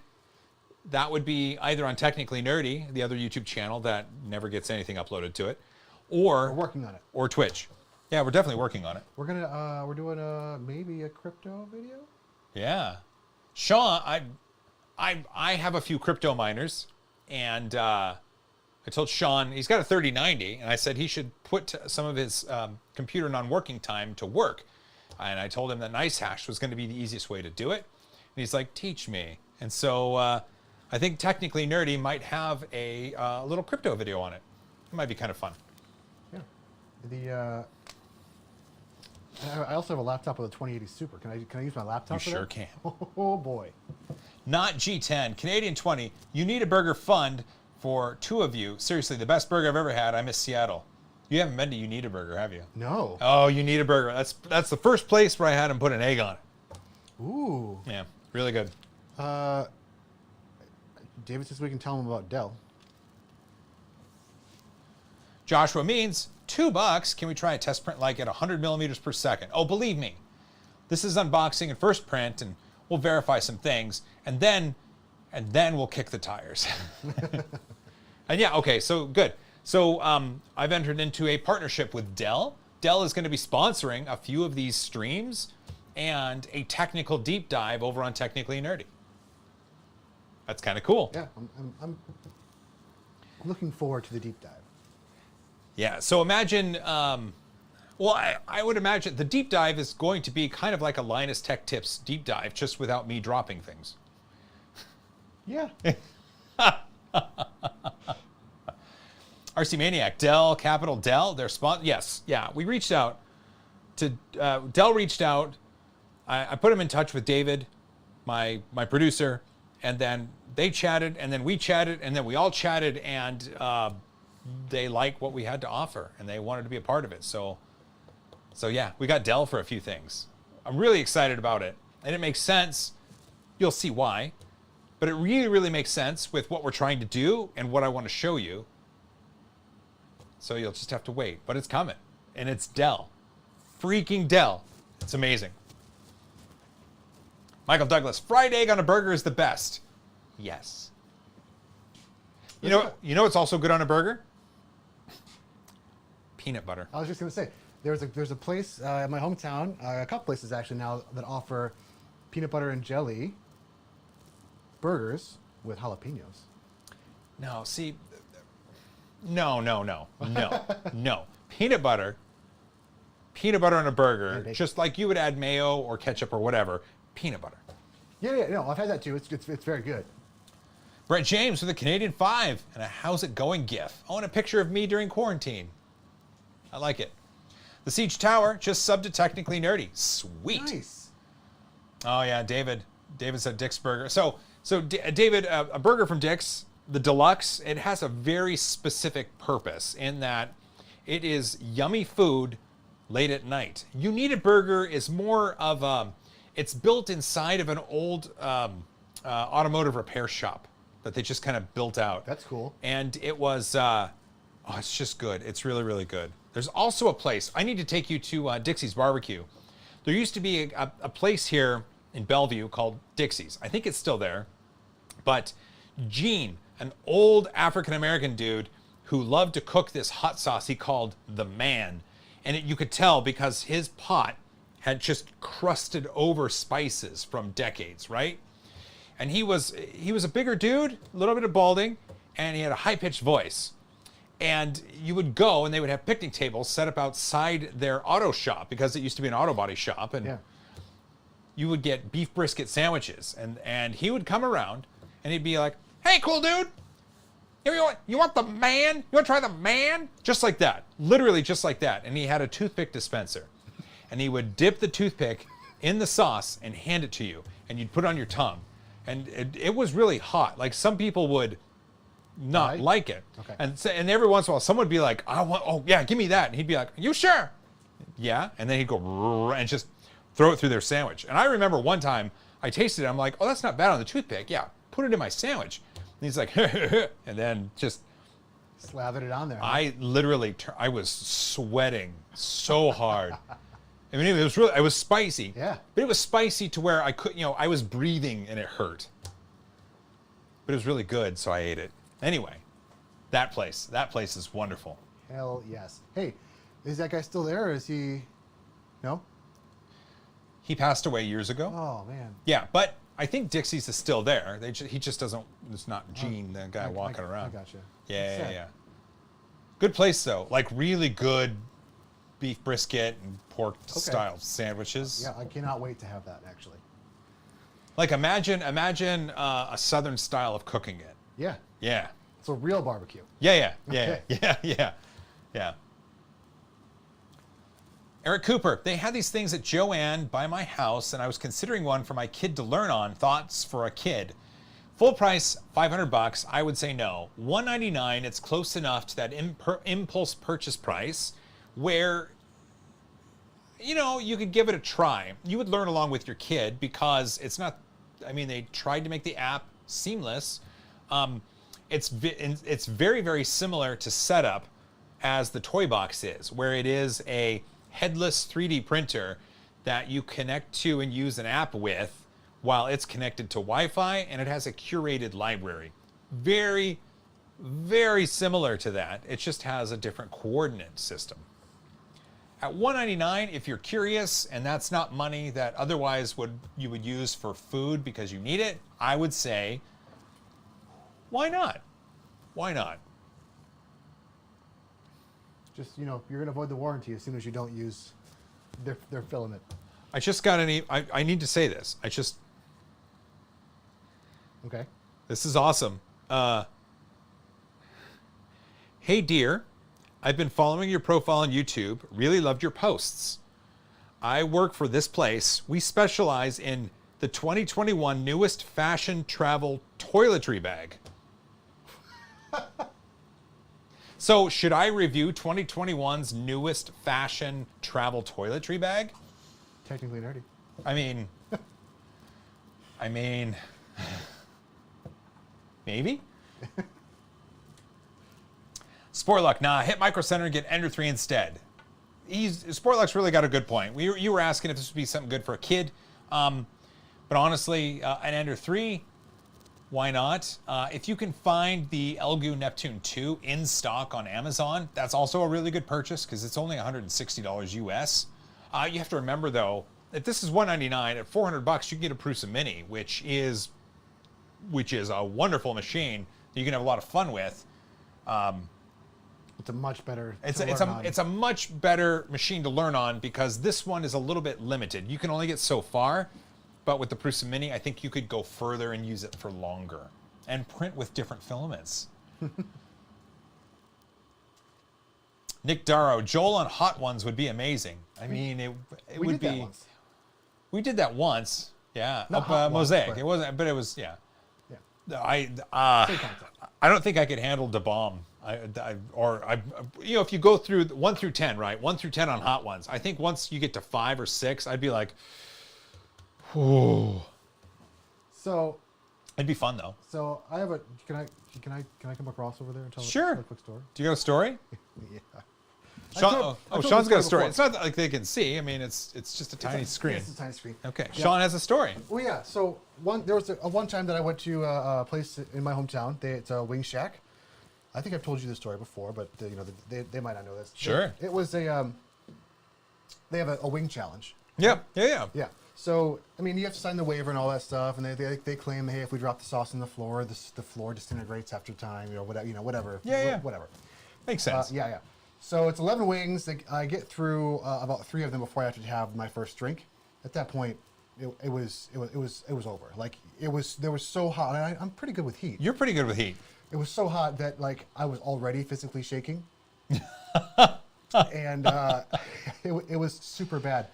that would be either on Technically Nerdy, the other YouTube channel that never gets anything uploaded to it, or We're working on it. or Twitch. Yeah, we're definitely working on it. We're doing maybe a crypto video. Yeah, Sean, I have a few crypto miners, and I told Sean he's got a 3090, and I said he should put some of his computer non-working time to work. And I told him that NiceHash was going to be the easiest way to do it. And he's like, teach me. And so I think Technically Nerdy might have a little crypto video on it. It might be kind of fun. Yeah. I also have a laptop with a 2080 Super. Can I use my laptop? You for sure that? can. Oh boy. Not G10, Canadian 20. You need a burger fund for 2 of you. Seriously, the best burger I've ever had. I miss Seattle. You haven't been to You Need a Burger, have you? No. Oh, You Need a Burger. That's the first place where I had him put an egg on it. Ooh. Yeah, really good. David says we can tell him about Dell. Joshua means $2. Can we try a test print like at 100 millimeters per second? Oh, believe me, this is unboxing and first print, and we'll verify some things, and then we'll kick the tires. And yeah, okay, so good. So I've entered into a partnership with Dell. Dell is going to be sponsoring a few of these streams and a technical deep dive over on Technically Nerdy. That's kind of cool. Yeah, I'm looking forward to the deep dive. Yeah, so imagine, I would imagine the deep dive is going to be kind of like a Linus Tech Tips deep dive, just without me dropping things. Yeah. RC Maniac, Dell, Capital Dell, their spot. Yes, yeah, we reached out to, Dell reached out. I put him in touch with David, my producer, and then they chatted, and then we chatted, and then we all chatted, and they like what we had to offer, and they wanted to be a part of it. So yeah, we got Dell for a few things. I'm really excited about it, and it makes sense. You'll see why, but it really, really makes sense with what we're trying to do and what I want to show you. So you'll just have to wait, but it's coming, and it's Dell, freaking Dell. It's amazing. Michael Douglas, fried egg on a burger is the best. Yes. You know what's also good on a burger? Peanut butter. I was just gonna say there's a place in my hometown, a couple places actually now that offer peanut butter and jelly burgers with jalapenos. No, see, no. Peanut butter on a burger, just like you would add mayo or ketchup or whatever. Peanut butter. Yeah, no, I've had that too. It's very good. Brett James with a Canadian 5 and a how's it going gif. Oh, and a picture of me during quarantine. I like it. The Siege Tower just subbed to Technically Nerdy. Sweet. Nice. Oh yeah, David said Dick's Burger. So David, a burger from Dick's, the deluxe, it has a very specific purpose in that it is yummy food late at night. You Need a Burger is more of it's built inside of an old automotive repair shop that they just kind of built out. That's cool. And it was, it's just good. It's really, really good. There's also a place, I need to take you to Dixie's Barbecue. There used to be a place here in Bellevue called Dixie's. I think it's still there. But Gene, an old African-American dude who loved to cook this hot sauce he called the Man. And you could tell because his pot had just crusted over spices from decades, right? And he was a bigger dude, a little bit of balding, and he had a high-pitched voice. And you would go, and they would have picnic tables set up outside their auto shop because it used to be an auto body shop. And you would get beef brisket sandwiches. And he would come around, and he'd be like, "Hey, cool dude, you want the Man? You want to try the Man?" Just like that, literally just like that. And he had a toothpick dispenser. And he would dip the toothpick in the sauce and hand it to you. And you'd put it on your tongue. And it was really hot. Like some people would not like it. Okay. And every once in a while, someone would be like, give me that. And he'd be like, "You sure?" Yeah. And then he'd go and just throw it through their sandwich. And I remember one time I tasted it. I'm like, "Oh, that's not bad on the toothpick. Yeah, put it in my sandwich." And he's like, and then just slathered it on there. I literally, I was sweating so hard. I mean, it was spicy. Yeah. But it was spicy to where I could, I was breathing and it hurt. But it was really good, so I ate it. Anyway, that place is wonderful. Hell yes. Hey, is that guy still there, or is he? No? He passed away years ago. Oh, man. Yeah, but I think Dixie's is still there. He just doesn't, it's not Gene, the guy walking around. I gotcha. Yeah. Good place, though. Like, really good beef brisket and pork style sandwiches. Yeah, I cannot wait to have that, actually. Like, imagine a southern style of cooking it. Yeah. Yeah. It's a real barbecue. Yeah. Okay. Yeah. Eric Cooper, they had these things at Joann by my house, and I was considering one for my kid to learn on. Thoughts for a kid? Full price, $500. I would say no. $199. It's close enough to that impulse purchase price where, you could give it a try. You would learn along with your kid because it's not. I mean, they tried to make the app seamless. It's very, very similar to setup as the Toy Box is, where it is a headless 3D printer that you connect to and use an app with while it's connected to Wi-Fi, and it has a curated library. Very, very similar to that. It just has a different coordinate system. At $199, if you're curious and that's not money that otherwise you would use for food because you need it, I would say, why not? Why not? Just, you're going to avoid the warranty as soon as you don't use their filament. I just got I need to say this. Okay. This is awesome. Hey, dear. I've been following your profile on YouTube. Really loved your posts. I work for this place. We specialize in the 2021 newest fashion travel toiletry bag. So should I review 2021's newest fashion travel toiletry bag? Technically nerdy. I mean, maybe? Sportluck, nah, hit Micro Center and get Ender 3 instead. Sportluck's really got a good point. You were asking if this would be something good for a kid. But honestly, an Ender 3, why not? If you can find the Elgu Neptune 2 in stock on Amazon, that's also a really good purchase because it's only $160 US. You have to remember though, if this is $199, at $400 you can get a Prusa Mini, which is a wonderful machine that you can have a lot of fun with. It's a much better. It's a much better machine to learn on because this one is a little bit limited. You can only get so far, but with the Prusa Mini, I think you could go further and use it for longer and print with different filaments. Nick Darrow, Joel on Hot Ones would be amazing. I mean, it would be. That once. We did that once, yeah. Not Hot Ones, Mosaic. but- It wasn't, but it was, yeah. Yeah. I Same concept. don't think I could handle Da Bomb You know, if you go through 1 through 10, right? 1 through 10 on hot ones. I think once you get to 5 or 6, I'd be like, whoa. So It'd be fun though. So I have a. Can I come across over there and tell Sure. a quick story? Do you got a story? Yeah. Sean, I told Sean's this got a story. before. It's not like they can see. I mean, it's just a tiny screen. It's a tiny screen. Okay. Yeah. Sean has a story. Well, yeah. So there was one time that I went to a place in my hometown. It's a wing shack. I think I've told you this story before, but you know they might not know this. Sure. It was a. They have a wing challenge. Yeah. Yeah. Yeah. So I mean, you have to sign the waiver and all that stuff, and they claim, hey, if we drop the sauce on the floor, the floor disintegrates after time. Whatever. Yeah. Whatever. Makes sense. Yeah. So it's 11 wings. I get through about 3 of them before I have to have my first drink. At that point, it was over. Like they were so hot. And I'm pretty good with heat. You're pretty good with heat. It was so hot that like I was already physically shaking, and it was super bad.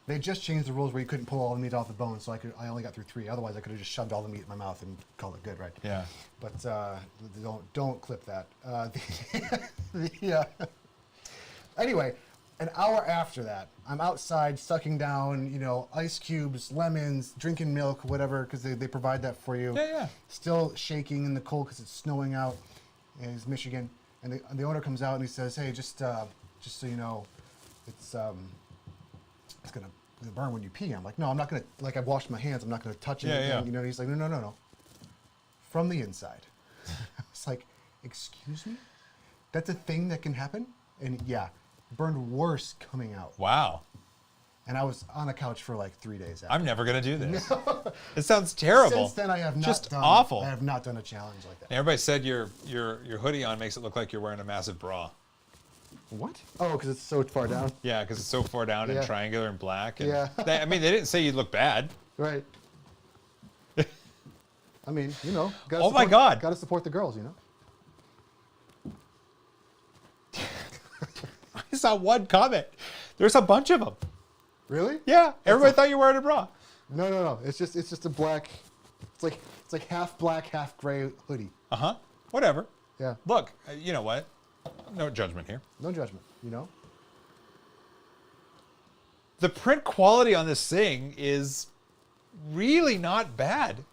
They just changed the rules where you couldn't pull all the meat off the bone, so I only got through 3. Otherwise, I could have just shoved all the meat in my mouth and called it good, right? Yeah. But don't clip that. Anyway, an hour after that, I'm outside sucking down, ice cubes, lemons, drinking milk, whatever, because they provide that for you. Yeah. Still shaking in the cold because it's snowing out. And it's Michigan, and the owner comes out and he says, "Hey, just so you know, it's gonna burn when you pee." I'm like, "No, I'm not gonna. Like, I've washed my hands. I'm not gonna touch anything." Yeah. He's like, "No. From the inside." It's like, "Excuse me? That's a thing that can happen?" And yeah, burned worse coming out. Wow. And I was on a couch for like 3 days after. I'm never gonna do this. It sounds terrible. Since then, I have not Just done. awful. I have not done a challenge like that. Everybody said your hoodie on makes it look like you're wearing a massive bra. What? Oh, because it's so far down. Yeah, because it's so far down and Yeah. triangular and black. And Yeah. they didn't say you look bad. Right. I mean, Oh my God. Got to support the girls, I saw one comment. There's a bunch of them. Really? Yeah, everybody thought you were wearing a bra. No. It's just a black. It's like half black, half gray hoodie. Whatever. Yeah. Look, you know what? No judgment here. No judgment. The print quality on this thing is really not bad.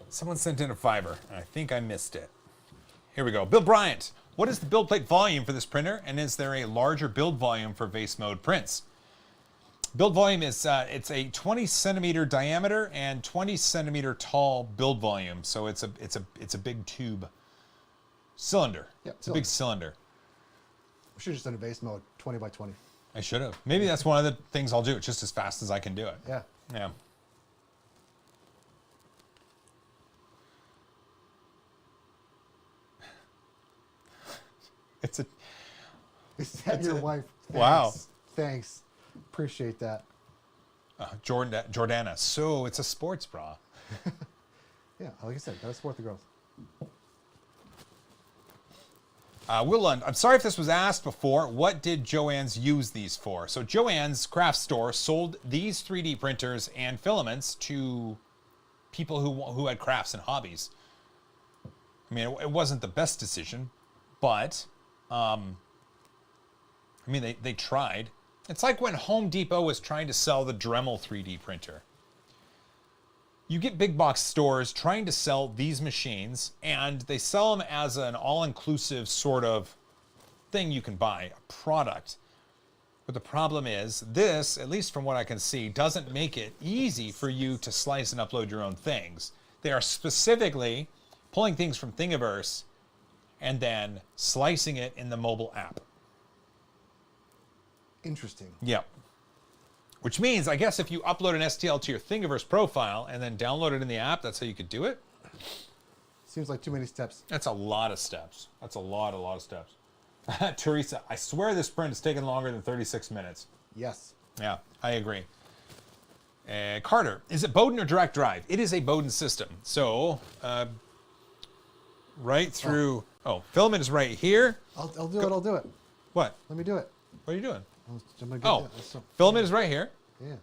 Someone sent in a $5, and I think I missed it. Here we go. Bill Bryant, what is the build plate volume for this printer, and is there a larger build volume for vase mode prints? Build volume is it's a 20 centimeter diameter and 20 centimeter tall build volume, so it's a big tube cylinder. Yeah, It's a big cylinder. We should have just done a base mode 20 by 20. I should have. Maybe that's one of the things I'll do. It's just as fast as I can do it. Yeah. Yeah. It's a. Is that your wife? Thanks. Wow. Thanks. Appreciate that. Jordana. So it's a sports bra. Yeah, like I said, gotta support the girls. Will Lund, I'm sorry if this was asked before. What did Joann's use these for? So Joann's craft store sold these 3D printers and filaments to people who had crafts and hobbies. I mean, it wasn't the best decision, but they tried. It's like when Home Depot was trying to sell the Dremel 3D printer. You get big box stores trying to sell these machines, and they sell them as an all-inclusive sort of thing you can buy, a product. But the problem is, this, at least from what I can see, doesn't make it easy for you to slice and upload your own things. They are specifically pulling things from Thingiverse and then slicing it in the mobile app. Interesting. Yep. Which means, I guess, if you upload an STL to your Thingiverse profile and then download it in the app, that's how you could do it. Seems like too many steps. That's a lot of steps. That's a lot of steps. Teresa, I swear this print has taken longer than 36 minutes. Yes. Yeah, I agree. Carter, is it Bowden or direct drive? It is a Bowden system. So, right through... Oh, filament is right here. I'll do it. I'll do it. What? Let me do it. What are you doing? I'm gonna Oh, filament is right here. Yeah.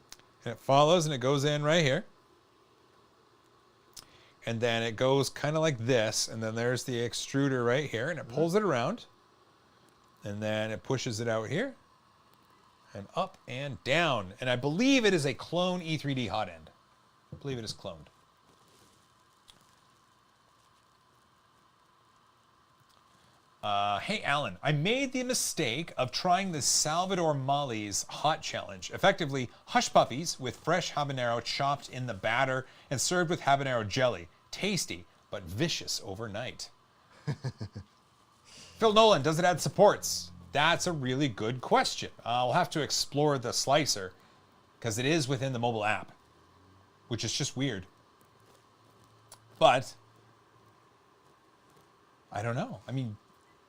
And it follows and it goes in right here. and then it goes kind of like this, and then there's the extruder right here, and it pulls it around, and then it pushes it out here, and up and down. And I believe it is a clone E3D hot end. I believe it is cloned. Hey, Alan, I made the mistake of trying the Salvador Mali's hot challenge. Effectively, hush puppies with fresh habanero chopped in the batter and served with habanero jelly. Tasty, but vicious overnight. Phil Nolan, does it add supports? That's a really good question. I'll have to explore the slicer because it is within the mobile app, which is just weird. But I don't know. I mean,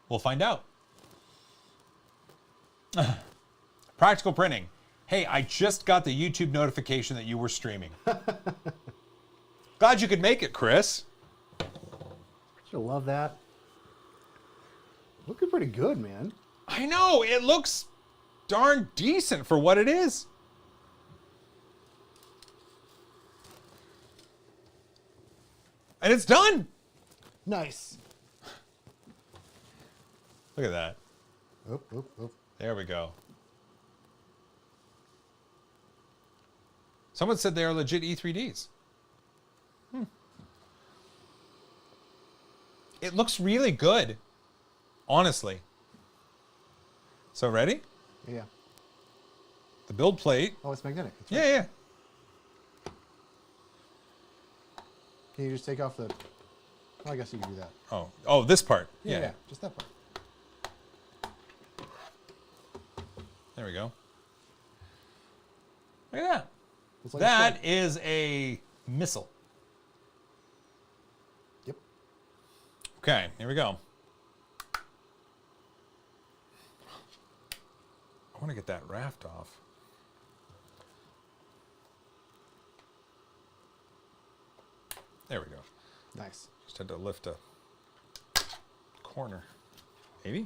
we'll find out. Practical printing. Hey, I just got the YouTube notification that you were streaming. Glad you could make it, Chris. You'll love that. Looking pretty good, man. I know, it looks darn decent for what it is. And it's done. Nice. Look at that. Oop, oop, oop. There we go. Someone said they are legit E3Ds. It looks really good, honestly. So ready? Yeah. The build plate. Oh, it's magnetic. That's Yeah, right. yeah. Can you just take off the... Oh, I guess you can do that. Oh, this part. Yeah, Yeah. just that part. There we go. Look at that. Looks like That a is a missile. Yep. Okay, here we go. I want to get that raft off. There we go. Nice. Just had to lift a corner. Maybe?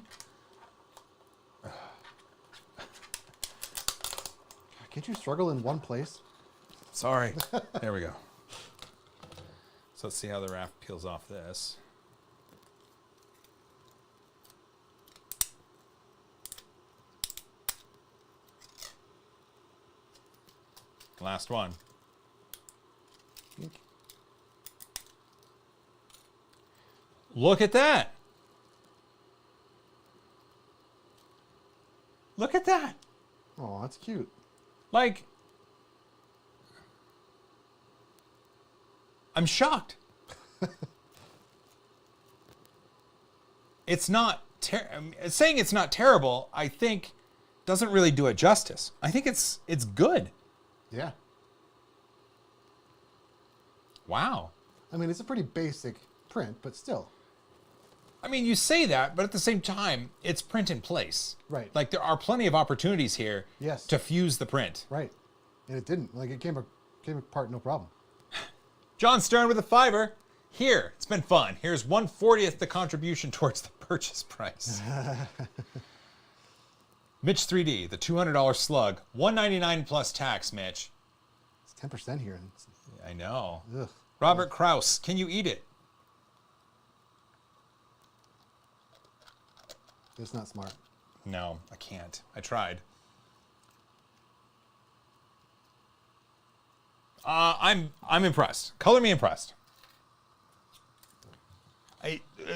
Can't you struggle in one place? Sorry. There we go. So let's see how the raft peels off this. Last one. Look at that. Look at that. Oh, that's cute. Like, I'm shocked. It's not saying it's not terrible, I think doesn't really do it justice. I think it's good. Yeah. Wow. I mean, it's a pretty basic print, but still. I mean, you say that, but at the same time, it's print in place. Right. Like there are plenty of opportunities here Yes. to fuse the print. Right. And it didn't. Like, it came apart no problem. John Stern with a $5. Here, it's been fun. Here's 1/40th the contribution towards the purchase price. Mitch 3D, the $200 slug, $199 plus tax, Mitch. It's 10% here. I know. Ugh. Robert Kraus, can you eat it? It's not smart. No, I can't. I tried. I'm impressed. Color me impressed.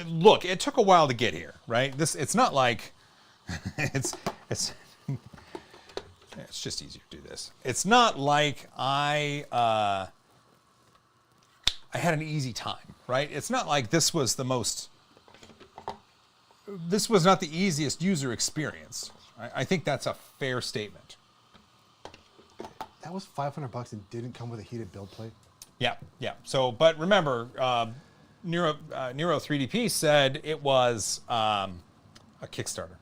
Look, it took a while to get here, right? It's not like it's just easier to do this. It's not like I had an easy time, right? It's not like this was not the easiest user experience. I think that's a fair statement. That was $500 and didn't come with a heated build plate. Yeah, yeah. So, but remember, Nero 3DP said it was a Kickstarter.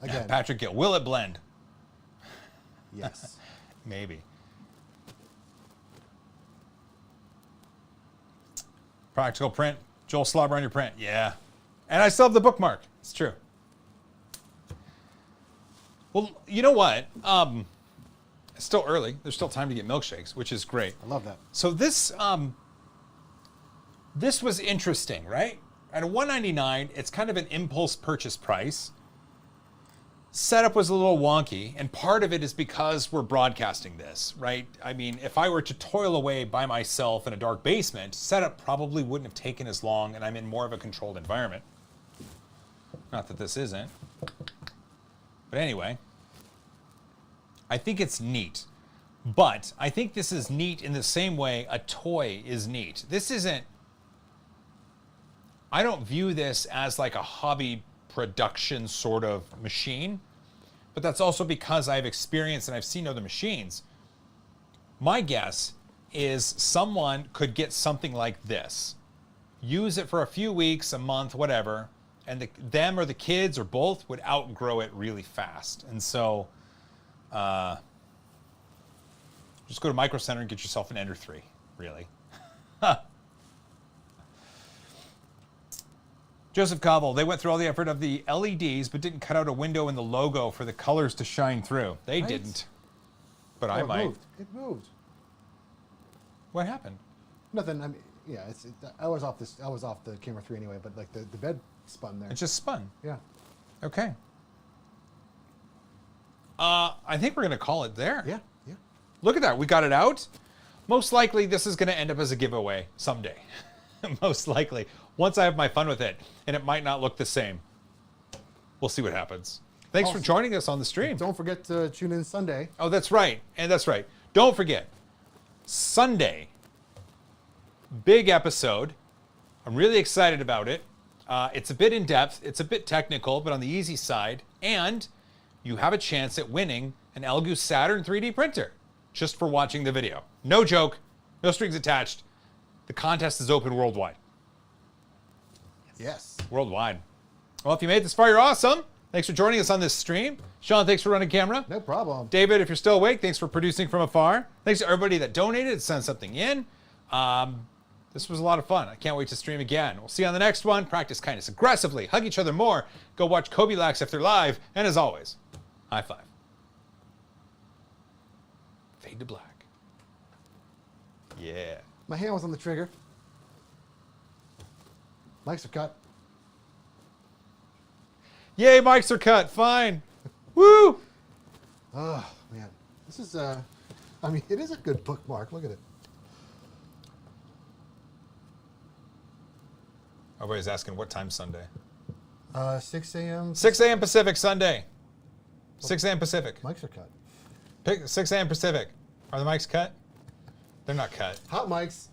Again, Patrick Gill, will it blend? yes. Maybe. Practical print. Joel Slobber on your print. Yeah. And I still have the bookmark. It's true. Well, you know what? It's still early. There's still time to get milkshakes, which is great. I love that. So this this was interesting, right? At $199, it's kind of an impulse purchase price. Setup was a little wonky, and part of it is because we're broadcasting this, right? I mean, if I were to toil away by myself in a dark basement, setup probably wouldn't have taken as long, and I'm in more of a controlled environment. Not that this isn't. But anyway, I think it's neat. But I think this is neat in the same way a toy is neat. This isn't... I don't view this as like a hobby production sort of machine, but that's also because I have experience and I've seen other machines. My guess is someone could get something like this, use it for a few weeks, a month, whatever, and them or the kids or both would outgrow it really fast. And so just go to Micro Center and get yourself an Ender 3, really. Joseph Cobble, they went through all the effort of the LEDs, but didn't cut out a window in the logo for the colors to shine through. They didn't, but I might. It moved. What happened? Nothing. I mean, yeah. I was off this. I was off the camera 3 anyway. But like the bed spun there. It just spun. Yeah. Okay. I think we're gonna call it there. Yeah. Yeah. Look at that. We got it out. Most likely, this is gonna end up as a giveaway someday. Most likely. Once I have my fun with it, and it might not look the same. We'll see what happens. Thanks for joining us on the stream. Don't forget to tune in Sunday. Oh, that's right. And that's right. Don't forget, Sunday, big episode. I'm really excited about it. It's a bit in-depth. It's a bit technical, but on the easy side. And you have a chance at winning an Elgoose Saturn 3D printer just for watching the video. No joke. No strings attached. The contest is open worldwide. Yes. Worldwide. Well, if you made it this far, you're awesome. Thanks for joining us on this stream. Sean, thanks for running camera. No problem. David, if you're still awake, thanks for producing from afar. Thanks to everybody that donated, sent something in. This was a lot of fun. I can't wait to stream again. We'll see you on the next one. Practice kindness aggressively. Hug each other more. Go watch Kobe Lax if they're live. And as always, high five. Fade to black. Yeah. My hand was on the trigger. Mics are cut. Yay, mics are cut. Fine. Woo! Oh, man. This is, I mean, it is a good bookmark. Look at it. Everybody's asking what time Sunday? 6 a.m. 6 a.m. Pacific Sunday. 6 a.m. Pacific. Mics are cut. 6 a.m. Pacific. Are the mics cut? They're not cut. Hot mics.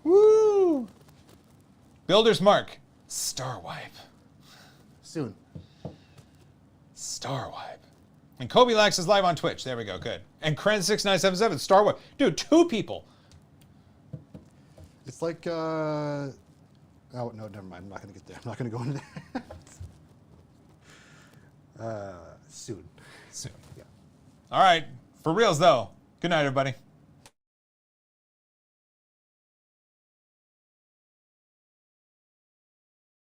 Woo! Builder's Mark. Star Wipe. Soon. Star Wipe. And Kobe Lax is live on Twitch. There we go. Good. And Kren6977. Star Wipe. Dude, 2 people. It's like, oh, no, never mind. I'm not going to get there. I'm not going to go into that. Soon. Soon. Yeah. All right. For reals, though. Good night, everybody.